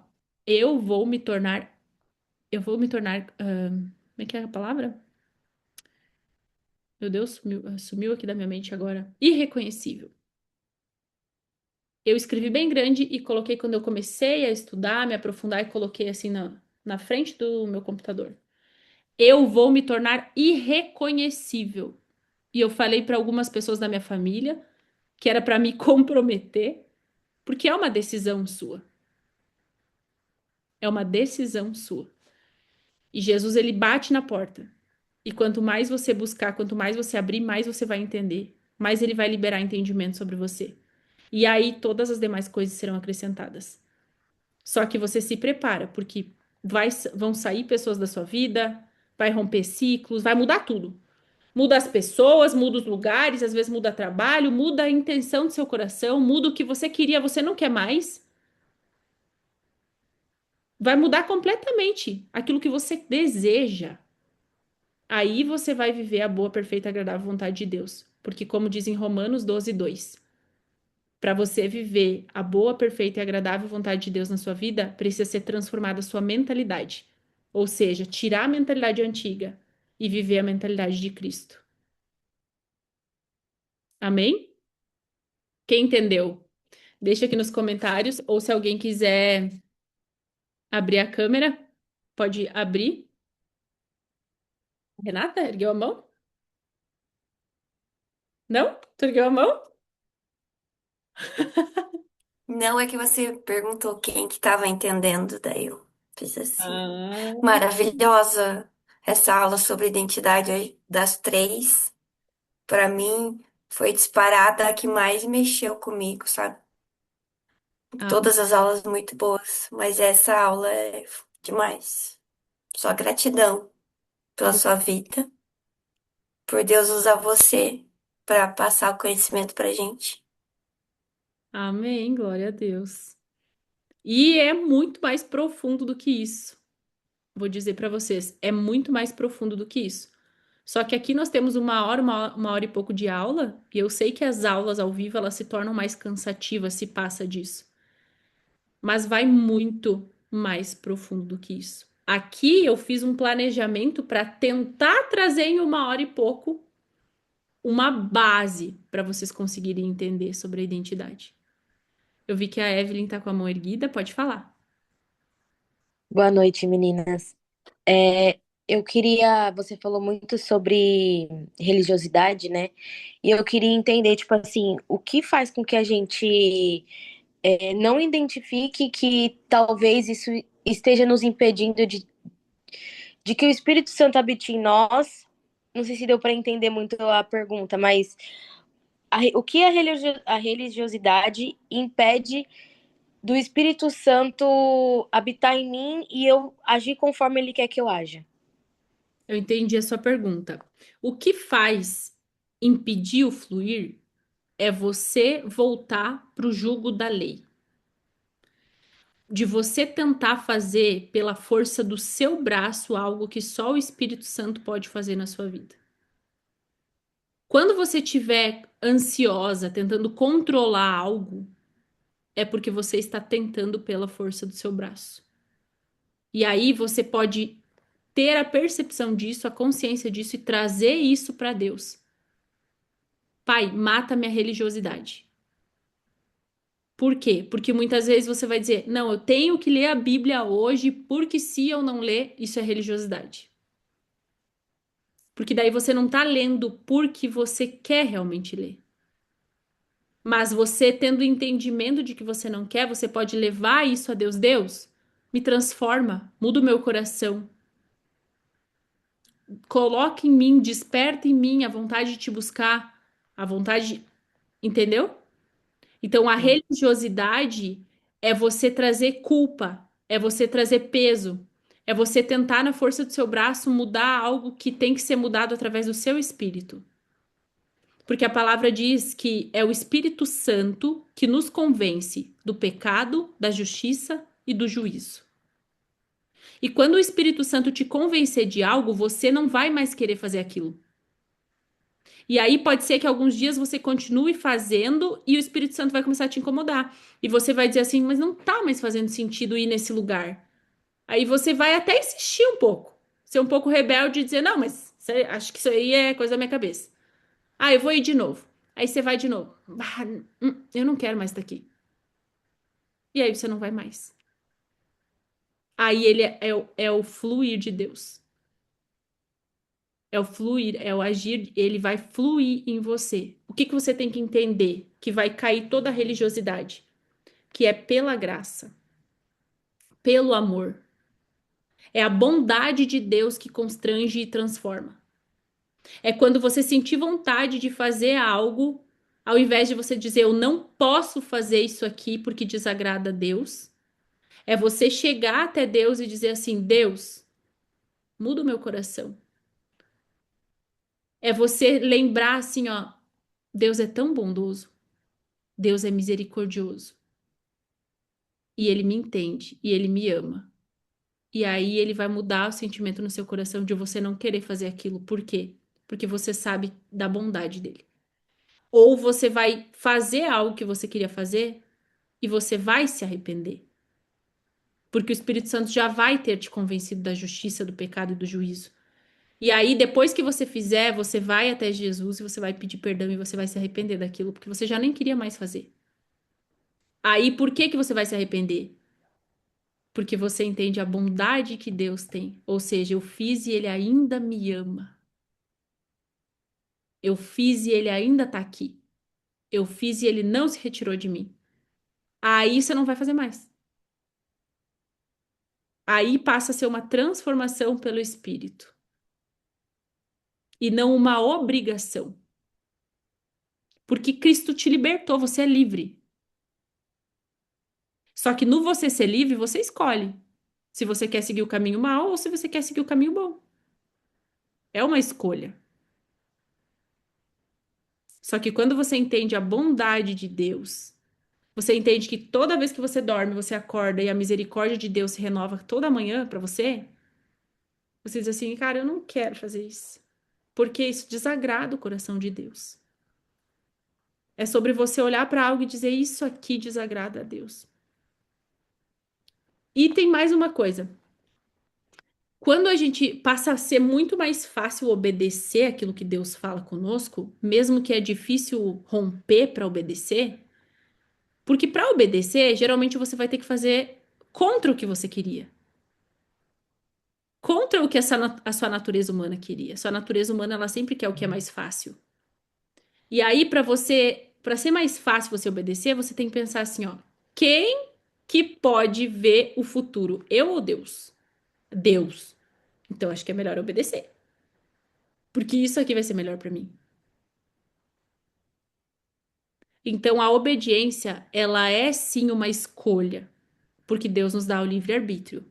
eu vou me tornar, como é que é a palavra? Meu Deus, sumiu aqui da minha mente agora. Irreconhecível. Eu escrevi bem grande e coloquei quando eu comecei a estudar, me aprofundar e coloquei assim na frente do meu computador. Eu vou me tornar irreconhecível. E eu falei para algumas pessoas da minha família que era para me comprometer, porque é uma decisão sua. É uma decisão sua. E Jesus, ele bate na porta. E quanto mais você buscar, quanto mais você abrir, mais você vai entender. Mais ele vai liberar entendimento sobre você. E aí todas as demais coisas serão acrescentadas. Só que você se prepara, porque vão sair pessoas da sua vida, vai romper ciclos, vai mudar tudo. Muda as pessoas, muda os lugares, às vezes muda trabalho, muda a intenção do seu coração, muda o que você queria, você não quer mais. Vai mudar completamente aquilo que você deseja. Aí você vai viver a boa, perfeita e agradável vontade de Deus. Porque, como diz em Romanos 12:2, para você viver a boa, perfeita e agradável vontade de Deus na sua vida, precisa ser transformada a sua mentalidade. Ou seja, tirar a mentalidade antiga e viver a mentalidade de Cristo. Amém? Quem entendeu? Deixa aqui nos comentários, ou se alguém quiser abrir a câmera, pode abrir. Renata, ergueu a mão? Não? Tu ergueu a mão? Não é que você perguntou quem que estava entendendo, daí eu fiz assim. Ah, Maravilhosa essa aula sobre identidade aí, das três. Para mim, foi disparada a que mais mexeu comigo, sabe? ah, Todas as aulas muito boas, mas essa aula é demais. Só gratidão pela sua vida, por Deus usar você para passar o conhecimento pra gente. amém, glória a Deus. E é muito mais profundo do que isso. Vou dizer para vocês, é muito mais profundo do que isso. Só que aqui nós temos uma hora e pouco de aula, e eu sei que as aulas ao vivo elas se tornam mais cansativas se passa disso. Mas vai muito mais profundo do que isso. Aqui eu fiz um planejamento para tentar trazer em uma hora e pouco uma base para vocês conseguirem entender sobre a identidade. Eu vi que a Evelyn tá com a mão erguida, pode falar. Boa noite, meninas. É, eu queria. Você falou muito sobre religiosidade, né? E eu queria entender, tipo assim, o que faz com que a gente não identifique que talvez isso esteja nos impedindo de que o Espírito Santo habite em nós. Não sei se deu para entender muito a pergunta, mas o que a religiosidade impede do Espírito Santo habitar em mim e eu agir conforme ele quer que eu haja? Eu entendi a sua pergunta. O que faz impedir o fluir é você voltar para o jugo da lei. De você tentar fazer pela força do seu braço algo que só o Espírito Santo pode fazer na sua vida. Quando você estiver ansiosa, tentando controlar algo, é porque você está tentando pela força do seu braço. E aí você pode ter a percepção disso, a consciência disso e trazer isso para Deus. Pai, mata minha religiosidade. Por quê? Porque muitas vezes você vai dizer: não, eu tenho que ler a Bíblia hoje, porque se eu não ler, isso é religiosidade. Porque daí você não está lendo porque você quer realmente ler. Mas você tendo entendimento de que você não quer, você pode levar isso a Deus. Deus, me transforma, muda o meu coração. Coloca em mim, desperta em mim a vontade de te buscar, a vontade, entendeu? Então a Sim. religiosidade é você trazer culpa, é você trazer peso, é você tentar na força do seu braço mudar algo que tem que ser mudado através do seu espírito. Porque a palavra diz que é o Espírito Santo que nos convence do pecado, da justiça e do juízo. E quando o Espírito Santo te convencer de algo, você não vai mais querer fazer aquilo. E aí pode ser que alguns dias você continue fazendo e o Espírito Santo vai começar a te incomodar. E você vai dizer assim, mas não tá mais fazendo sentido ir nesse lugar. Aí você vai até insistir um pouco, ser um pouco rebelde e dizer, não, mas acho que isso aí é coisa da minha cabeça. Ah, eu vou ir de novo. Aí você vai de novo. Ah, eu não quero mais estar aqui. E aí você não vai mais. Aí ele é o fluir de Deus. É o fluir, é o agir, ele vai fluir em você. O que que você tem que entender? Que vai cair toda a religiosidade, que é pela graça, pelo amor. É a bondade de Deus que constrange e transforma. É quando você sentir vontade de fazer algo, ao invés de você dizer eu não posso fazer isso aqui porque desagrada a Deus, é você chegar até Deus e dizer assim: Deus, muda o meu coração. É você lembrar assim, ó, Deus é tão bondoso, Deus é misericordioso, e ele me entende, e ele me ama. E aí ele vai mudar o sentimento no seu coração de você não querer fazer aquilo. Por quê? Porque você sabe da bondade dele. Ou você vai fazer algo que você queria fazer e você vai se arrepender. Porque o Espírito Santo já vai ter te convencido da justiça, do pecado e do juízo. E aí, depois que você fizer, você vai até Jesus e você vai pedir perdão e você vai se arrepender daquilo, porque você já nem queria mais fazer. Aí, por que que você vai se arrepender? Porque você entende a bondade que Deus tem. Ou seja, eu fiz e ele ainda me ama. Eu fiz e ele ainda tá aqui. Eu fiz e ele não se retirou de mim. Aí você não vai fazer mais. Aí passa a ser uma transformação pelo Espírito e não uma obrigação. Porque Cristo te libertou, você é livre. Só que no você ser livre, você escolhe se você quer seguir o caminho mau ou se você quer seguir o caminho bom. É uma escolha. Só que quando você entende a bondade de Deus, você entende que toda vez que você dorme, você acorda e a misericórdia de Deus se renova toda manhã para você, você diz assim, cara, eu não quero fazer isso. porque isso desagrada o coração de Deus. É sobre você olhar para algo e dizer: isso aqui desagrada a Deus. E tem mais uma coisa. Quando a gente passa a ser muito mais fácil obedecer aquilo que Deus fala conosco, mesmo que é difícil romper para obedecer, porque para obedecer, geralmente você vai ter que fazer contra o que você queria, contra o que a sua natureza humana queria. Sua natureza humana, ela sempre quer o que é mais fácil. E aí, para ser mais fácil você obedecer, você tem que pensar assim, ó, quem que pode ver o futuro? Eu ou Deus? Deus. Então acho que é melhor obedecer, porque isso aqui vai ser melhor para mim. Então a obediência, ela é sim uma escolha, porque Deus nos dá o livre-arbítrio.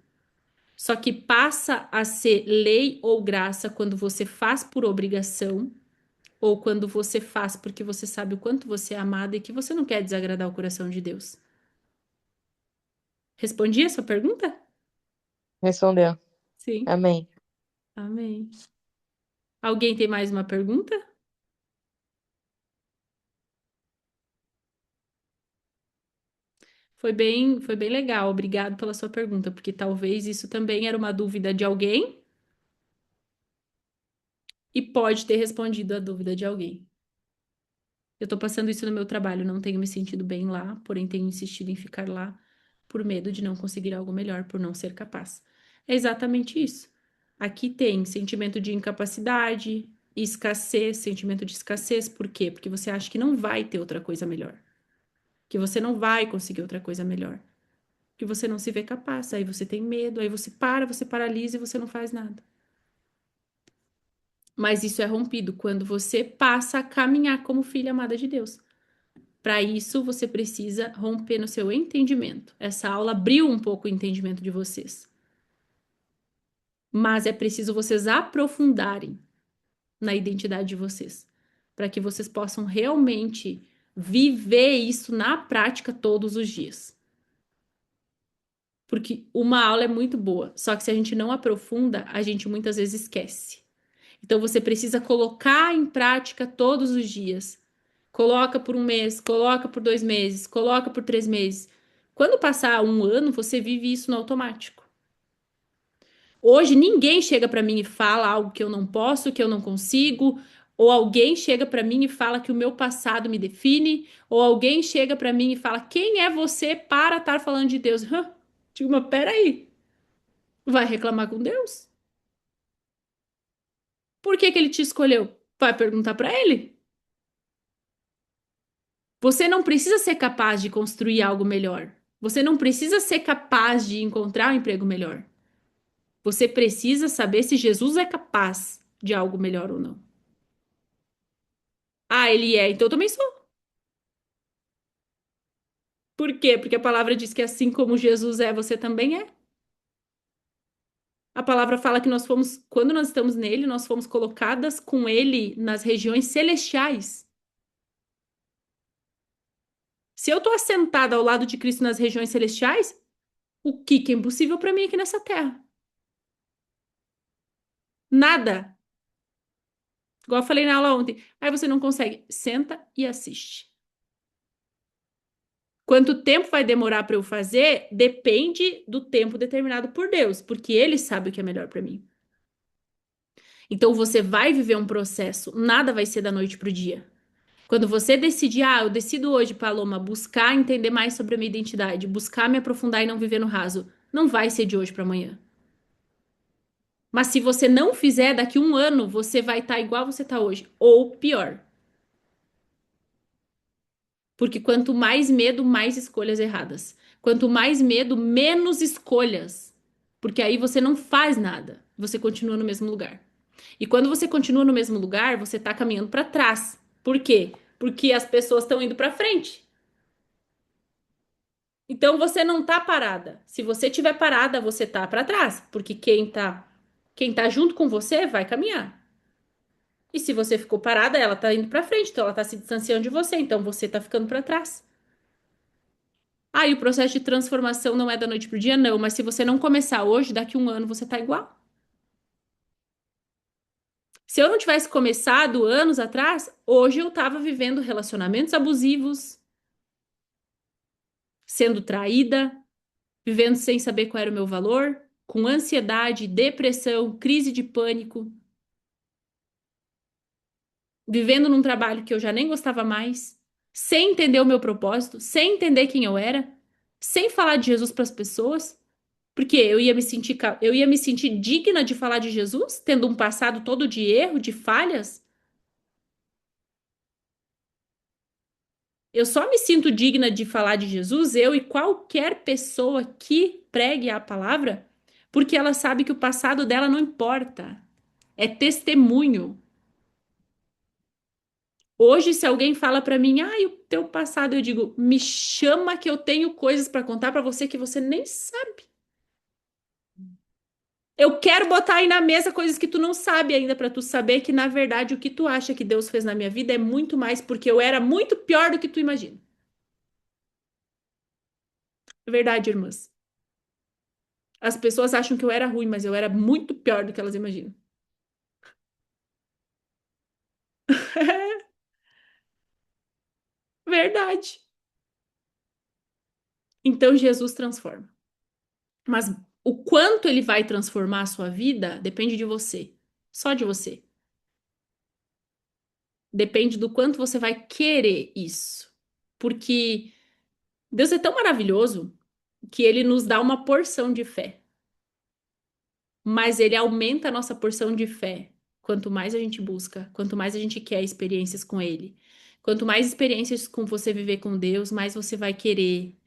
Só que passa a ser lei ou graça quando você faz por obrigação ou quando você faz porque você sabe o quanto você é amado e que você não quer desagradar o coração de Deus. Respondi a sua pergunta? Respondeu. Sim. Amém. Amém. Alguém tem mais uma pergunta? Foi bem legal. Obrigado pela sua pergunta, porque talvez isso também era uma dúvida de alguém e pode ter respondido a dúvida de alguém. Eu tô passando isso no meu trabalho, não tenho me sentido bem lá, porém tenho insistido em ficar lá por medo de não conseguir algo melhor, por não ser capaz. É exatamente isso. Aqui tem sentimento de incapacidade, escassez, sentimento de escassez, por quê? Porque você acha que não vai ter outra coisa melhor, que você não vai conseguir outra coisa melhor, que você não se vê capaz, aí você tem medo, aí você paralisa e você não faz nada. Mas isso é rompido quando você passa a caminhar como filha amada de Deus. Para isso, você precisa romper no seu entendimento. Essa aula abriu um pouco o entendimento de vocês. Mas é preciso vocês aprofundarem na identidade de vocês, para que vocês possam realmente viver isso na prática todos os dias. Porque uma aula é muito boa, só que se a gente não aprofunda, a gente muitas vezes esquece. Então você precisa colocar em prática todos os dias. Coloca por um mês, coloca por 2 meses, coloca por 3 meses. Quando passar um ano, você vive isso no automático. Hoje ninguém chega para mim e fala algo que eu não posso, que eu não consigo, ou alguém chega para mim e fala que o meu passado me define, ou alguém chega para mim e fala: "Quem é você para estar falando de Deus?" Digo, mas peraí, vai reclamar com Deus? Por que que ele te escolheu? Vai perguntar para ele. Você não precisa ser capaz de construir algo melhor. Você não precisa ser capaz de encontrar um emprego melhor. Você precisa saber se Jesus é capaz de algo melhor ou não. Ah, ele é, então eu também sou. Por quê? Porque a palavra diz que assim como Jesus é, você também é. A palavra fala que nós fomos, quando nós estamos nele, nós fomos colocadas com ele nas regiões celestiais. Se eu estou assentada ao lado de Cristo nas regiões celestiais, o que é impossível para mim aqui nessa terra? Nada. Igual eu falei na aula ontem. Aí você não consegue. Senta e assiste. Quanto tempo vai demorar para eu fazer depende do tempo determinado por Deus, porque Ele sabe o que é melhor para mim. Então você vai viver um processo, nada vai ser da noite pro dia. Quando você decidir, eu decido hoje, Paloma, buscar entender mais sobre a minha identidade, buscar me aprofundar e não viver no raso, não vai ser de hoje para amanhã. Mas se você não fizer, daqui 1 ano você vai estar igual você está hoje, ou pior. Porque quanto mais medo, mais escolhas erradas. Quanto mais medo, menos escolhas. Porque aí você não faz nada, você continua no mesmo lugar. E quando você continua no mesmo lugar, você está caminhando para trás. Por quê? Porque as pessoas estão indo para frente. Então você não tá parada. Se você tiver parada, você tá para trás, porque quem tá junto com você vai caminhar. E se você ficou parada, ela tá indo para frente, então ela tá se distanciando de você, então você tá ficando para trás. Ah, e o processo de transformação não é da noite pro dia, não, mas se você não começar hoje, daqui 1 ano você tá igual. Se eu não tivesse começado anos atrás, hoje eu tava vivendo relacionamentos abusivos, sendo traída, vivendo sem saber qual era o meu valor, com ansiedade, depressão, crise de pânico, vivendo num trabalho que eu já nem gostava mais, sem entender o meu propósito, sem entender quem eu era, sem falar de Jesus para as pessoas, porque eu ia me sentir digna de falar de Jesus, tendo um passado todo de erro, de falhas. Eu só me sinto digna de falar de Jesus, eu e qualquer pessoa que pregue a palavra, porque ela sabe que o passado dela não importa. É testemunho. Hoje, se alguém fala pra mim, ai, o teu passado, eu digo, me chama que eu tenho coisas pra contar pra você que você nem sabe. Eu quero botar aí na mesa coisas que tu não sabe ainda pra tu saber que na verdade o que tu acha que Deus fez na minha vida é muito mais porque eu era muito pior do que tu imagina. É verdade, irmãs. As pessoas acham que eu era ruim, mas eu era muito pior do que elas imaginam. Verdade. Então Jesus transforma. Mas o quanto ele vai transformar a sua vida depende de você. Só de você. Depende do quanto você vai querer isso. Porque Deus é tão maravilhoso que ele nos dá uma porção de fé. Mas ele aumenta a nossa porção de fé. Quanto mais a gente busca, quanto mais a gente quer experiências com ele. Quanto mais experiências com você viver com Deus, mais você vai querer,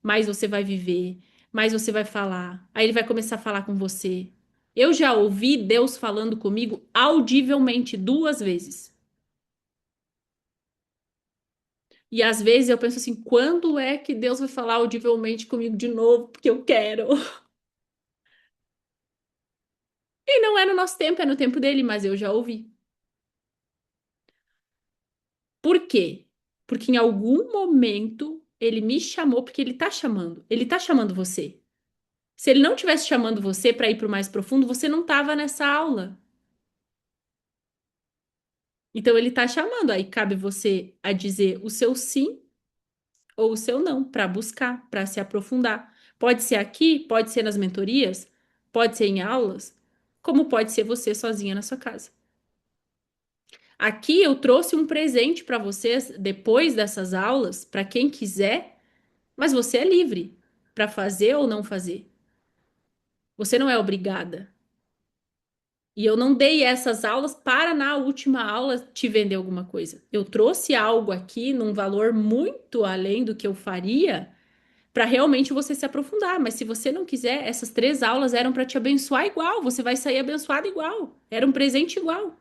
mais você vai viver, mais você vai falar. Aí ele vai começar a falar com você. Eu já ouvi Deus falando comigo audivelmente 2 vezes. E às vezes eu penso assim, quando é que Deus vai falar audivelmente comigo de novo? Porque eu quero. E não é no nosso tempo, é no tempo dele, mas eu já ouvi. Por quê? Porque em algum momento ele me chamou, porque ele tá chamando. Ele tá chamando você. Se ele não tivesse chamando você para ir para o mais profundo, você não tava nessa aula. Então ele tá chamando, aí cabe você a dizer o seu sim ou o seu não para buscar, para se aprofundar. Pode ser aqui, pode ser nas mentorias, pode ser em aulas, como pode ser você sozinha na sua casa. Aqui eu trouxe um presente para vocês depois dessas aulas, para quem quiser. Mas você é livre para fazer ou não fazer. Você não é obrigada. E eu não dei essas aulas para na última aula te vender alguma coisa. Eu trouxe algo aqui num valor muito além do que eu faria para realmente você se aprofundar. Mas se você não quiser, essas 3 aulas eram para te abençoar igual. Você vai sair abençoado igual. Era um presente igual.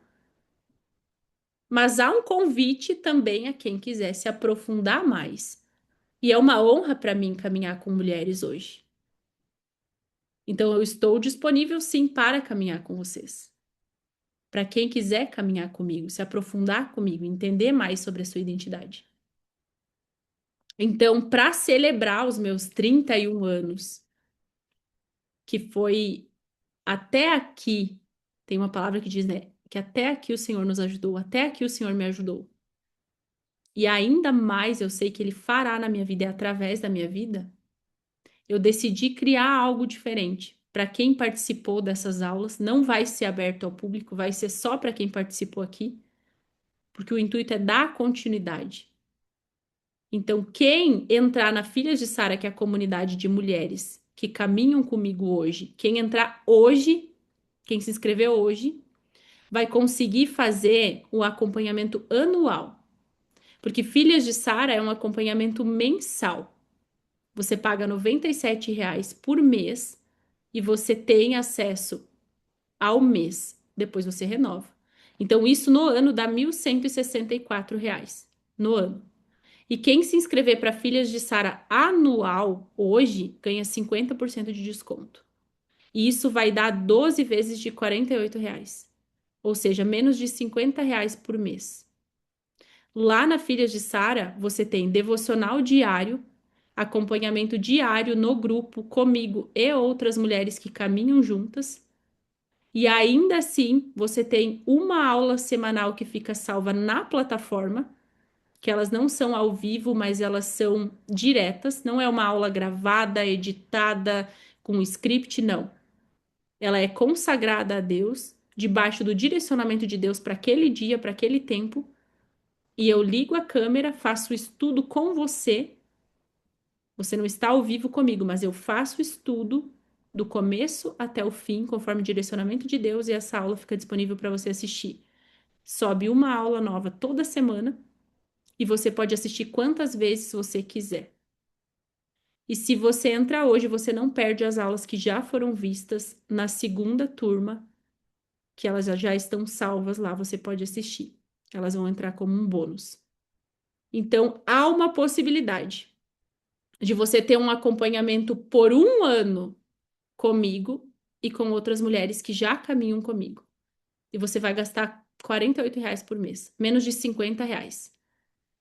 Mas há um convite também a quem quiser se aprofundar mais. E é uma honra para mim caminhar com mulheres hoje. Então, eu estou disponível sim para caminhar com vocês. Para quem quiser caminhar comigo, se aprofundar comigo, entender mais sobre a sua identidade. Então, para celebrar os meus 31 anos, que foi até aqui, tem uma palavra que diz, né? Que até aqui o Senhor nos ajudou, até aqui o Senhor me ajudou. E ainda mais eu sei que Ele fará na minha vida e através da minha vida. Eu decidi criar algo diferente. Para quem participou dessas aulas, não vai ser aberto ao público, vai ser só para quem participou aqui, porque o intuito é dar continuidade. Então, quem entrar na Filhas de Sara, que é a comunidade de mulheres que caminham comigo hoje, quem entrar hoje, quem se inscreveu hoje, vai conseguir fazer o acompanhamento anual. Porque Filhas de Sara é um acompanhamento mensal. Você paga R$ 97 por mês e você tem acesso ao mês. Depois você renova. Então, isso no ano dá R$ 1.164 no ano. E quem se inscrever para Filhas de Sara anual hoje ganha 50% de desconto. E isso vai dar 12 vezes de R$ 48. Ou seja, menos de R$ 50 por mês. Lá na Filhas de Sara, você tem devocional diário, acompanhamento diário no grupo comigo e outras mulheres que caminham juntas. E ainda assim, você tem uma aula semanal que fica salva na plataforma, que elas não são ao vivo, mas elas são diretas, não é uma aula gravada, editada, com script, não. Ela é consagrada a Deus, debaixo do direcionamento de Deus para aquele dia, para aquele tempo, e eu ligo a câmera, faço o estudo com você. Você não está ao vivo comigo, mas eu faço o estudo do começo até o fim, conforme o direcionamento de Deus, e essa aula fica disponível para você assistir. Sobe uma aula nova toda semana e você pode assistir quantas vezes você quiser. E se você entra hoje, você não perde as aulas que já foram vistas na segunda turma, que elas já estão salvas lá, você pode assistir. Elas vão entrar como um bônus. Então, há uma possibilidade de você ter um acompanhamento por um ano comigo e com outras mulheres que já caminham comigo. E você vai gastar R$ 48 por mês, menos de R$ 50,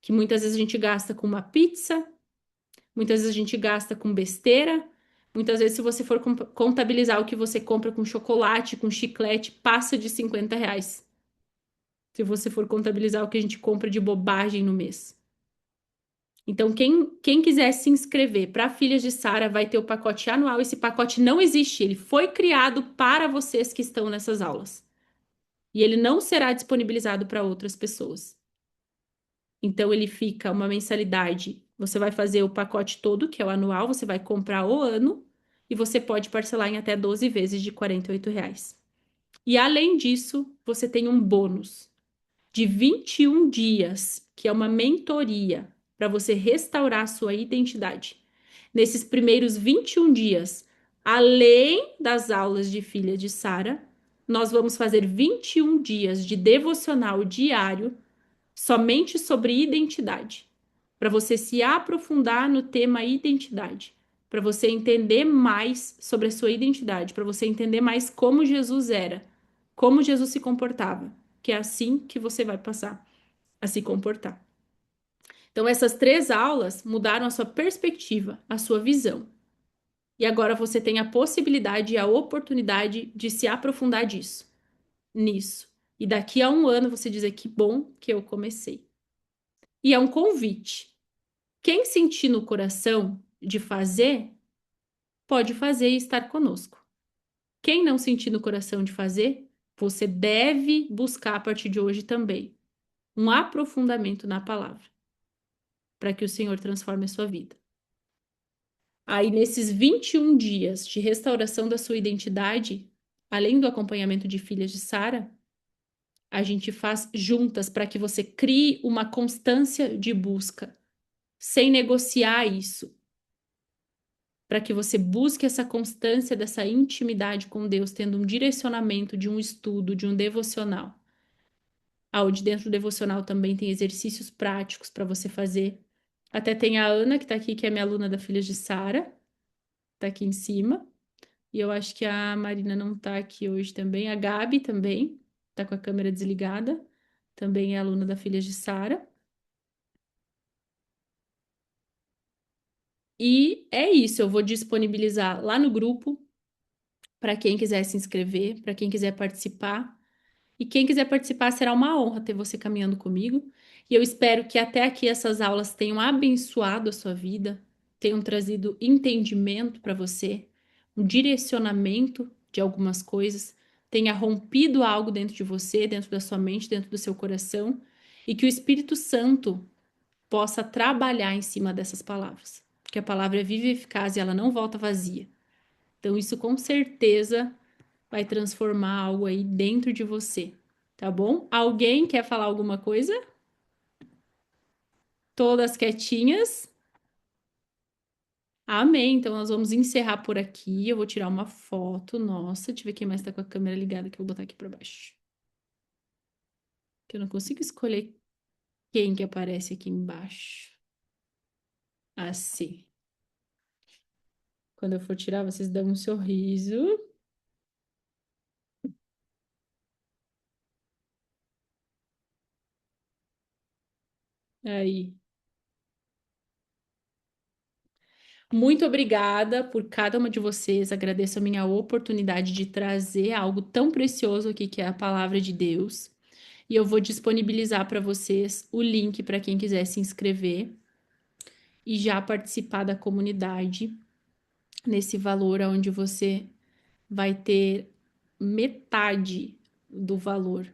que muitas vezes a gente gasta com uma pizza, muitas vezes a gente gasta com besteira, muitas vezes se você for contabilizar o que você compra com chocolate, com chiclete, passa de R$ 50. Se você for contabilizar o que a gente compra de bobagem no mês. Então, quem quiser se inscrever para Filhas de Sara vai ter o pacote anual. Esse pacote não existe, ele foi criado para vocês que estão nessas aulas. E ele não será disponibilizado para outras pessoas. Então, ele fica uma mensalidade. Você vai fazer o pacote todo, que é o anual, você vai comprar o ano, e você pode parcelar em até 12 vezes de R$ 48. E além disso, você tem um bônus de 21 dias, que é uma mentoria para você restaurar a sua identidade. Nesses primeiros 21 dias, além das aulas de Filha de Sara, nós vamos fazer 21 dias de devocional diário somente sobre identidade, para você se aprofundar no tema identidade, para você entender mais sobre a sua identidade, para você entender mais como Jesus era, como Jesus se comportava, que é assim que você vai passar a se comportar. Então, essas 3 aulas mudaram a sua perspectiva, a sua visão. E agora você tem a possibilidade e a oportunidade de se aprofundar nisso. E daqui a um ano você dizer que bom que eu comecei. E é um convite. Quem sentir no coração de fazer, pode fazer e estar conosco. Quem não sentir no coração de fazer, você deve buscar a partir de hoje também um aprofundamento na palavra, para que o Senhor transforme a sua vida. Aí, nesses 21 dias de restauração da sua identidade, além do acompanhamento de Filhas de Sara, a gente faz juntas para que você crie uma constância de busca, sem negociar isso, para que você busque essa constância dessa intimidade com Deus, tendo um direcionamento de um estudo, de um devocional. Onde dentro do devocional também tem exercícios práticos para você fazer. Até tem a Ana, que está aqui, que é minha aluna da Filhas de Sara, está aqui em cima. E eu acho que a Marina não está aqui hoje também. A Gabi também está com a câmera desligada. Também é aluna da Filhas de Sara. E é isso, eu vou disponibilizar lá no grupo para quem quiser se inscrever, para quem quiser participar. E quem quiser participar, será uma honra ter você caminhando comigo. E eu espero que até aqui essas aulas tenham abençoado a sua vida, tenham trazido entendimento para você, um direcionamento de algumas coisas, tenha rompido algo dentro de você, dentro da sua mente, dentro do seu coração, e que o Espírito Santo possa trabalhar em cima dessas palavras. Porque a palavra é viva e eficaz e ela não volta vazia. Então, isso com certeza vai transformar algo aí dentro de você, tá bom? Alguém quer falar alguma coisa? Todas quietinhas? Amém. Então nós vamos encerrar por aqui. Eu vou tirar uma foto. Nossa, deixa eu ver quem mais tá com a câmera ligada que eu vou botar aqui para baixo. Que eu não consigo escolher quem que aparece aqui embaixo. Assim. Quando eu for tirar, vocês dão um sorriso. Aí. Muito obrigada por cada uma de vocês. Agradeço a minha oportunidade de trazer algo tão precioso aqui que é a palavra de Deus. E eu vou disponibilizar para vocês o link para quem quiser se inscrever e já participar da comunidade nesse valor onde você vai ter metade do valor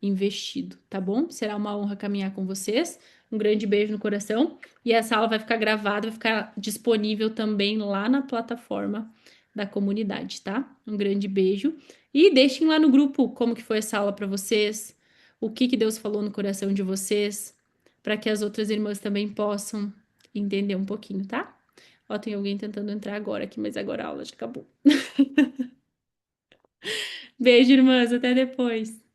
investido, tá bom? Será uma honra caminhar com vocês. Um grande beijo no coração. E essa aula vai ficar gravada, vai ficar disponível também lá na plataforma da comunidade, tá? Um grande beijo. E deixem lá no grupo como que foi essa aula para vocês, o que que Deus falou no coração de vocês, para que as outras irmãs também possam entender um pouquinho, tá? Ó, tem alguém tentando entrar agora aqui, mas agora a aula já acabou. Beijo, irmãs, até depois.